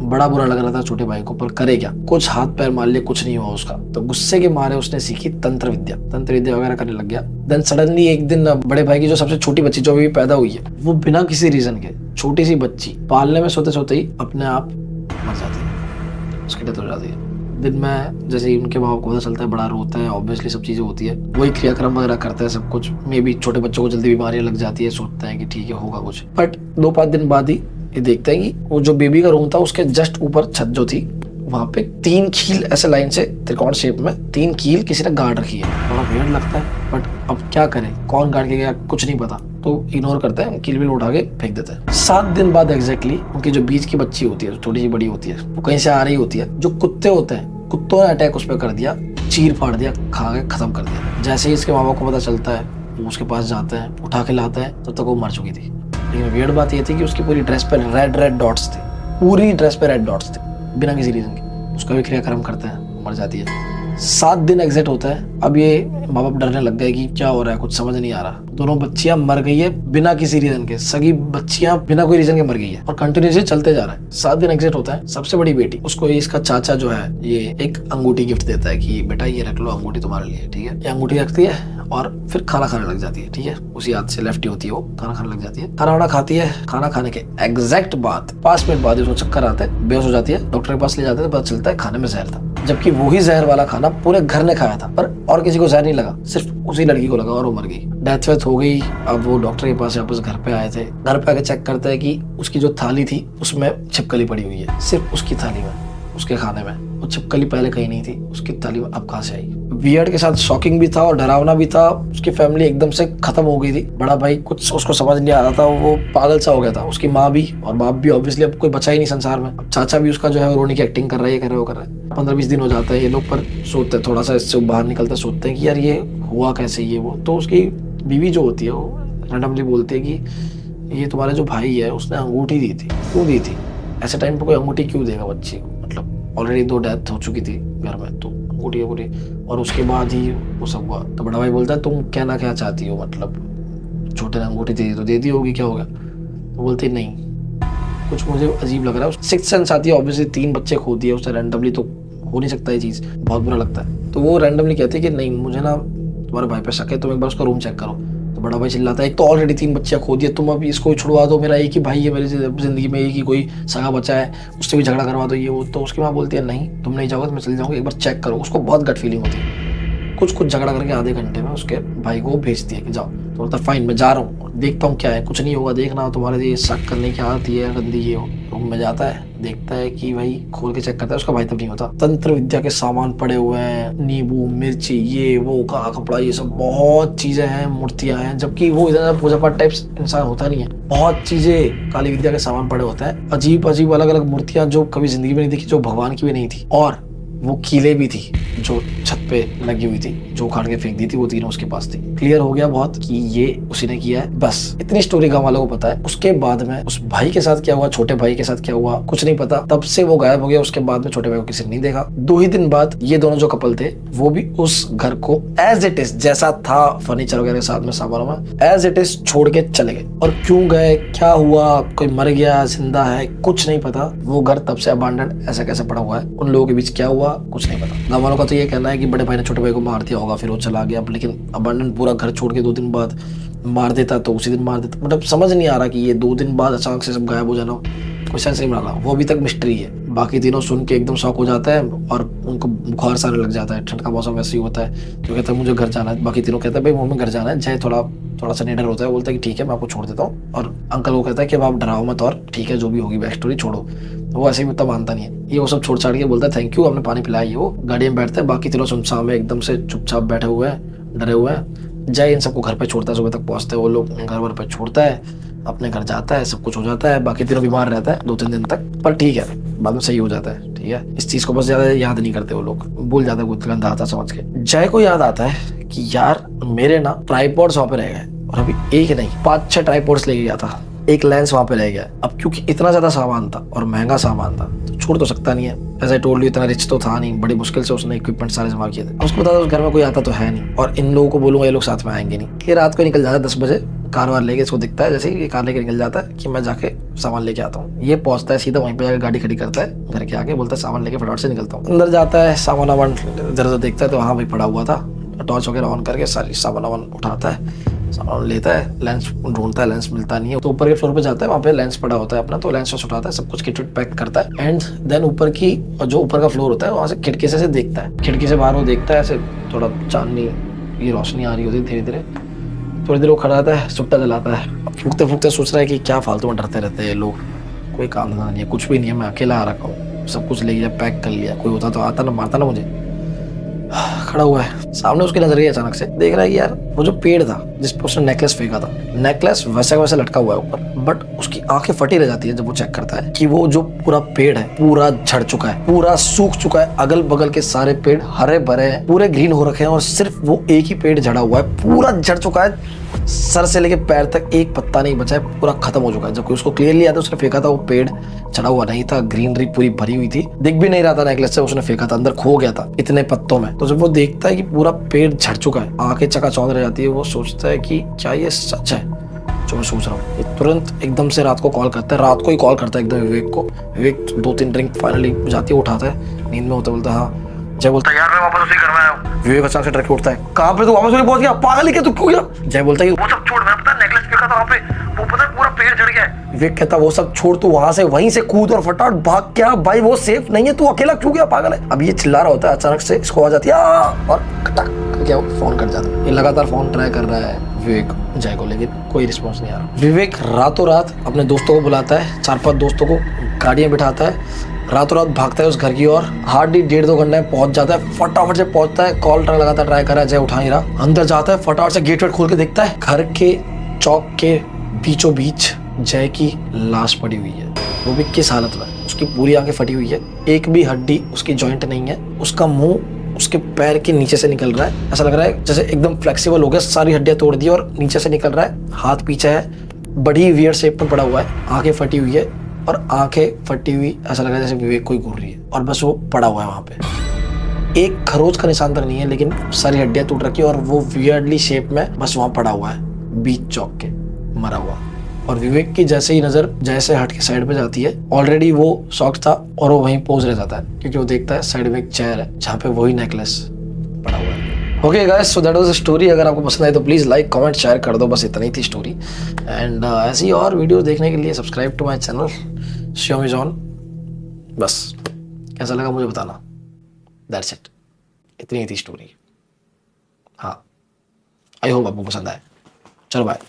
बड़ा बुरा लग रहा था छोटे भाई को, पर करे क्या, कुछ हाथ पैर मार लिए, कुछ नहीं हुआ उसका। तो गुस्से के मारे उसने सीखी तंत्र विद्या वगैरह करने लग गया। देन सडनली एक दिन बड़े भाई की जो सबसे छोटी बच्ची जो अभी पैदा हुई है, वो बिना किसी रीजन के, छोटी सी बच्ची पालने में सोते सोते ही अपने आप मर जाती है, उसकी डेथ हो जाती है। दिन में जैसे ही उनके माँ को पता चलता है, बड़ा रोता है, ऑब्वियसली सब चीजें होती है, वही क्रियाक्रम वगैरह करता है सब कुछ। मे बी छोटे बच्चों को जल्दी बीमारियां लग जाती है, सोचते हैं कि ठीक है होगा कुछ। बट 2-5 दिन बाद ही ये देखते हैं कि वो जो बेबी का रूम था उसके जस्ट ऊपर छत जो थी वहां पे 3 कील ऐसे लाइन से त्रिकोण शेप में 3 कील किसी ने गाड़ रखी है। बड़ा वियर्ड लगता है, बट अब क्या करें, कौन गाड़ के गया कुछ नहीं पता। तो इग्नोर करते हैं, कील विल उठा के फेंक देते हैं। 7 दिन बाद एग्जैक्टली उनकी जो बीच की बच्ची होती है, थोड़ी सी बड़ी होती है, वो कहीं से आ रही होती है। जो कुत्ते होते हैं, कुत्तों ने अटैक उस पर कर दिया, चीर फाड़ दिया, खा के खत्म कर दिया। जैसे ही इसके माँ बाप को पता चलता है वो उसके पास जाते हैं, उठा के लाते हैं, तब तक वो मर चुकी थी। लेकिन वियर्ड बात ये थी कि उसकी पूरी ड्रेस पे रेड डॉट्स थे, पूरी ड्रेस पे रेड डॉट्स थे बिना किसी रीजन के। उसका भी क्रियाक्रम करते हैं, मर जाती है। 7 दिन एग्जिट होता है। अब ये माँ बाप डरने लग गए कि क्या हो रहा है, कुछ समझ नहीं आ रहा। दोनों बच्चियां मर गई है बिना किसी रीजन के, सगी बच्चियां बिना कोई रीजन के मर गई है और कंटिन्यूसली चलते जा रहा है। 7 दिन एग्जिट होता है। सबसे बड़ी बेटी, उसको इसका चाचा जो है ये एक अंगूठी गिफ्ट देता है कि बेटा ये रख लो अंगूठी तुम्हारे लिए, ठीक है। ये अंगूठी रखती है और फिर खाना खाने लग जाती है, ठीक है। उसी हाथ से लेफ्टी होती है वो, खाना खाने लग जाती है। खाना वाना खाती है। खाना खाने के एग्जैक्ट बाद 5 मिनट बाद उसको चक्कर आता है, बेहोश हो जाती है। डॉक्टर के पास ले जाते हैं तो पता चलता है खाने में जहर था, जबकि वही जहर वाला खाना पूरे घर ने खाया था, पर और किसी को जहर नहीं लगा, सिर्फ उसी लड़की को लगा और वो मर गई। डेथ वेथ हो गई। अब वो डॉक्टर के पास वापस घर पे आए थे। घर पे आके चेक करते हैं कि उसकी जो थाली थी उसमें छिपकली पड़ी हुई है, सिर्फ उसकी थाली में, उसके खाने में। वो छिपकली पहले कहीं नहीं थी, उसकी थाली में अब कहाँ से आई। वियर्ड के साथ शॉकिंग भी था और डरावना भी था। उसकी फैमिली एकदम से खत्म हो गई थी। बड़ा भाई कुछ उसको समझ नहीं आ रहा था, वो पागल सा हो गया था। उसकी माँ भी और बाप भी, ऑब्वियसली अब कोई बचा ही नहीं संसार में। अब चाचा भी उसका जो है रोने की एक्टिंग कर रहा है, ये कर रहा है, वो कर रहा है। 15-20 दिन हो जाता है ये लोग, पर सोचते हैं थोड़ा सा इससे बाहर निकलते, सोचते हैं कि यार ये हुआ कैसे ये वो। तो उसकी बीवी जो होती है वो रैंडमली बोलती है कि ये तुम्हारा जो भाई है उसने अंगूठी दी थी। क्यों दी थी? ऐसे टाइम पे कोई अंगूठी क्यों देगा बच्ची को? मतलब ऑलरेडी 2 डेथ हो चुकी थी घर में, तो अंगूठी और उसके बाद ही वो सब हुआ। तो बड़ा भाई बोलता है तुम कहना क्या चाहती हो, मतलब छोटे ने अंगूठी दे दी तो दे दी होगी, क्या होगा? तो बोलती नहीं, कुछ मुझे अजीब लग रहा है। 6th सेंस आती है, ऑब्वियसली 3 बच्चे खो दिए उसने रैंडमली, तो हो नहीं सकता ये चीज़, बहुत बुरा लगता है। तो वो रैंडमली कहती है कि नहीं मुझे ना तुम्हारे भाई पे शक है, तुम एक बार उसका रूम चेक करो। तो बड़ा भाई चिल्लाता है एक तो ऑलरेडी 3 बच्चियां खो दिए, तुम अभी इसको छुड़वा दो, मेरा एक ही भाई है, मेरी जिंदगी में एक ही कोई सगा बचा है, उससे भी झगड़ा करवा दो ये वो। तो उसकी माँ बोलती है नहीं तुम नहीं जाओगे तो मैं चल जाऊँगी, एक बार चेक करो। उसको बहुत गट फीलिंग होती है। कुछ झगड़ा करके आधे घंटे में उसके भाई को भेजती है कि जाओ। तो बोलता है फाइन मैं जा रहा हूँ, देखता हूँ क्या है, कुछ नहीं होगा, देखना तुम्हारे लिए शक करने की आदत है गंदी ये हो। रूम में जाता है, देखता है कि भाई खोल के चेक करता है, उसका भाई तब नहीं होता। तंत्र विद्या के सामान पड़े हुए हैं, नींबू मिर्ची ये वो काला कपड़ा ये सब बहुत चीजें हैं, मूर्तियां हैं, जबकि वो इधर पूजा पाठ टाइप्स इंसान होता नहीं है। बहुत चीजें काली विद्या के सामान पड़े होते हैं, अजीब अजीब अलग अलग मूर्तियां जो कभी जिंदगी में नहीं देखी, जो भगवान की भी नहीं थी। और वो कीले भी थी जो छत पे लगी हुई थी, जो उखाड़ के फेंक दी थी, वो तीनों उसके पास थी। क्लियर हो गया बहुत कि ये उसी ने किया है। बस इतनी स्टोरी गांव वालों को पता है। उसके बाद में उस भाई के साथ क्या हुआ, छोटे भाई के साथ क्या हुआ, कुछ नहीं पता। तब से वो गायब हो गया। उसके बाद में छोटे भाई को किसी ने नहीं देखा। 2 ही दिन बाद ये दोनों जो कपल थे वो भी उस घर को एज इट इज जैसा था फर्नीचर वगैरह के साथ में सामानों में एज इट इज छोड़ के चले गए। और क्यों गए, क्या हुआ, कोई मर गया, जिंदा है, कुछ नहीं पता। वो घर तब से अबांडन ऐसा कैसे पड़ा हुआ है, उन लोगों के बीच क्या हुआ कुछ नहीं पता। गाँव वालों का तो ये कहना है कि बड़े भाई ने छोटे भाई को मार दिया होगा, फिर वो चला गया। लेकिन अबांडन पूरा घर छोड़ के 2 दिन बाद मार देता तो उसी दिन मार देता। मतलब समझ नहीं आ रहा कि ये 2 दिन बाद अचानक से सब गायब हो जाना, कोई सेंस नहीं बना रहा। वो अभी तक मिस्ट्री है। बाकी तीनों सुन के एकदम शॉक हो जाता है और उनको बुखार सा आने लग जाता है। ठंड का मौसम वैसे ही होता है। तो कहता है मुझे घर जाना है। बाकी तीनों कहते हैं भाई मम्मी घर जाना है। जय थोड़ा सा निडर होता है, बोलता है कि ठीक है मैं आपको छोड़ देता हूँ। और अंकल वो कहता है कि अब आप डराओ मत और ठीक है जो भी होगी बैक स्टोरी छोड़ो। वो ऐसे ही उतना मानता नहीं है। ये वो सब छोड़ छाड़ के बोलता है थैंक यू, आपने पानी पिलाया। वो गाड़ी में बैठते हैं, बाकी तीनों सुनसान में एकदम से चुपचाप बैठे हुए हैं, डरे हुए हैं। जय इन सबको घर पे छोड़ता है, सुबह तक पहुंचते हैं वो लोग, घर पे छोड़ता है, अपने घर जाता है, सब कुछ हो जाता है। बाकी तीनों बीमार रहता है 2-3 दिन तक, पर ठीक है बाद में सही हो जाता है। ठीक है, इस चीज को बस ज्यादा याद नहीं करते वो लोग, भूल जाते हैं, गंदा आता समझ के। जय को याद आता है कि यार मेरे ना ट्राइपॉड्स वहां पे रह गए, और अभी एक नहीं 5-6 ट्राइपॉड्स लेके गया था, एक लेंस वहां पे रह गया। अब क्योंकि इतना ज्यादा सामान था और महंगा सामान था तो छोड़ तो सकता नहीं है। ऐसा टोल्ड इतना रिच तो था नहीं, बड़ी मुश्किल से उसने इक्विपमेंट सारे जमा किए थे। उसको बता उस घर में कोई आता तो है नहीं, और इन लोगों को बोलूंगा ये लोग साथ में आएंगे नहीं। ये रात को निकल जाता है 10 बजे, कार वार लेके। इसको दिखता है जैसे ही ये कार लेके निकल जाता है कि मैं जाके सामान लेके आता हूँ। ये पहुंचता है सीधा वहीं पे जाकर गाड़ी खड़ी करता है घर के आगे, बोलता है सामान लेके फटाफट से निकलता हूँ। अंदर जाता है, सामान वामान इधर उधर देखता है तो वहाँ भी पड़ा हुआ था। टॉर्च वगैरह ऑन करके सारी सामान वामान उठाता है, सामान लेता है, लेंस ढूंढता है, लेंस मिलता नहीं है। तो ऊपर के फ्लोर पे जाता है, वहाँ पे लेंस पड़ा होता है अपना, तो लेंस उठाता है, सब कुछ किट विट पैक करता है। एंड देन ऊपर की जो ऊपर का फ्लोर होता है वहाँ से खिड़की से देखता है। खिड़की से बाहर वो देखता है, ऐसे थोड़ा चांदनी ये रोशनी आ रही होती है धीरे धीरे। थोड़ी देर वो खड़ा रहता है, सुट्टा जलाता है, फूकते फूकते सोच रहा है कि क्या फालतू में डरते रहते हैं लोग, कोई काम धंधा नहीं है, कुछ भी नहीं है, मैं अकेला आ रखा हूँ, सब कुछ ले लिया, पैक कर लिया, कोई होता तो आता ना मारता ना मुझे। खड़ा हुआ है, सामने उसकी नजर गई अचानक से, देख रहा है कि यार वो जो पेड़ था जिस पर उसने नेकलेस फेंका था, नेकलेस वैसे वैसे लटका हुआ है ऊपर, बट उसकी आंखें फटी रह जाती है जब वो चेक करता है कि वो जो पूरा पेड़ है पूरा झड़ चुका है, पूरा सूख चुका है, अगल बगल के सारे पेड़ हरे भरे हैं, पूरे ग्रीन हो रखे हैं और सिर्फ वो एक ही पेड़ झड़ा हुआ है, पूरा झड़ चुका है, सर से लेके पैर तक एक पत्ता नहीं बचा है, पूरा खत्म हो चुका है। जबकि उसको क्लियरली याद है उसने फेंका था वो पेड़ चढ़ा हुआ नहीं था, ग्रीनरी पूरी भरी हुई थी, दिख भी नहीं रहा था नेकलेस से, उसने फेंका था, अंदर खो गया था इतने पत्तों में। तो जब वो देखता है कि पूरा पेड़ झड़ चुका है, आंखें चकाचौंध रह जाती है, वो सोचता है कि क्या ये सच है जो मैं सोच रहा हूँ। ये तुरंत एकदम से रात को कॉल करता है, रात को ही कॉल करता है एकदम विवेक को। विवेक 2-3 ड्रिंक फाइनली जाती है, उठाता है, नींद में होता बोलता है हाँ। जय बोलता है यार मैं वापस उसी घर में आया हूँ। विवेक अचानक से डर के उठता है, कहाँ पे तू वापस उसी पहुंच गया, पागल ही क्या तू, क्यों गया? जय बोलता है वो सब छोड़, मैं पता नेकलेस फेंका था वहाँ पे, वो पता पूरा पेड़ झड़ गया है। विवेक कहता वो सब छोड़, तू वहां से वहीं से कूद और फटाफट भाग, क्या भाई वो सेफ नहीं है, तू अकेला क्यों गया, पागल है। अब ये चिल्ला रहा होता है, अचानक से इसको आवाज आती है और कटक करके वो फोन कट जाता है। ये लगातार फोन ट्राई कर रहा है विवेक जय को, लेकिन कोई रिस्पॉन्स नहीं आ रहा। विवेक रातों रात अपने दोस्तों को बुलाता है, 4-5 दोस्तों को गाड़ियां बिठाता है, रातों रात भागता है उस घर की ओर, हार्डली 1.5-2 घंटे में पहुंच जाता है, फटाफट से पहुंचता है, कॉल लगातार ट्राई कर रहा है, जय उठा नहीं रहा, अंदर जाता है, फटाफट से गेट वेट खोल के देखता है, घर के चौक के बीचों बीच जय की लाश पड़ी हुई है। वो भी किस हालत में, उसकी पूरी आंखें फटी हुई है, एक भी हड्डी उसकी जॉइंट नहीं है, उसका मुंह उसके पैर के नीचे से निकल रहा है, ऐसा लग रहा है जैसे एकदम फ्लेक्सिबल हो गया, सारी हड्डियां तोड़ दी और नीचे से निकल रहा है, हाथ पीछे है, बड़ी वियर्ड शेप में पड़ा हुआ है, आंखें फटी हुई है और आंखें फटी हुई ऐसा लग रहा है जैसे विवेक कोई घूर रही है और बस वो पड़ा हुआ है वहां पे। एक खरोच का निशान तक नहीं है, लेकिन सारी हड्डियां टूट रखी है और वो वियर्डली शेप में बस वहां पड़ा हुआ है बीच चौक के, मरा हुआ। और विवेक की जैसे ही नजर जैसे हट के साइड पे जाती है, ऑलरेडी वो शॉक था और वो वहीं पोज रह जाता है, क्योंकि वो देखता है साइड में एक चेयर है जहाँ पे वही नेकलेस पड़ा हुआ है। Okay guys, so that was the story. अगर आपको पसंद आई तो प्लीज़ लाइक कमेंट शेयर कर दो, बस इतनी थी स्टोरी। एंड ऐसी और वीडियो देखने के लिए subscribe to my channel Xiaomi John. बस कैसा लगा मुझे बताना, दैट्स इट, इतनी ही थी स्टोरी। हाँ, आई होप आपको पसंद आए। चलो बाय।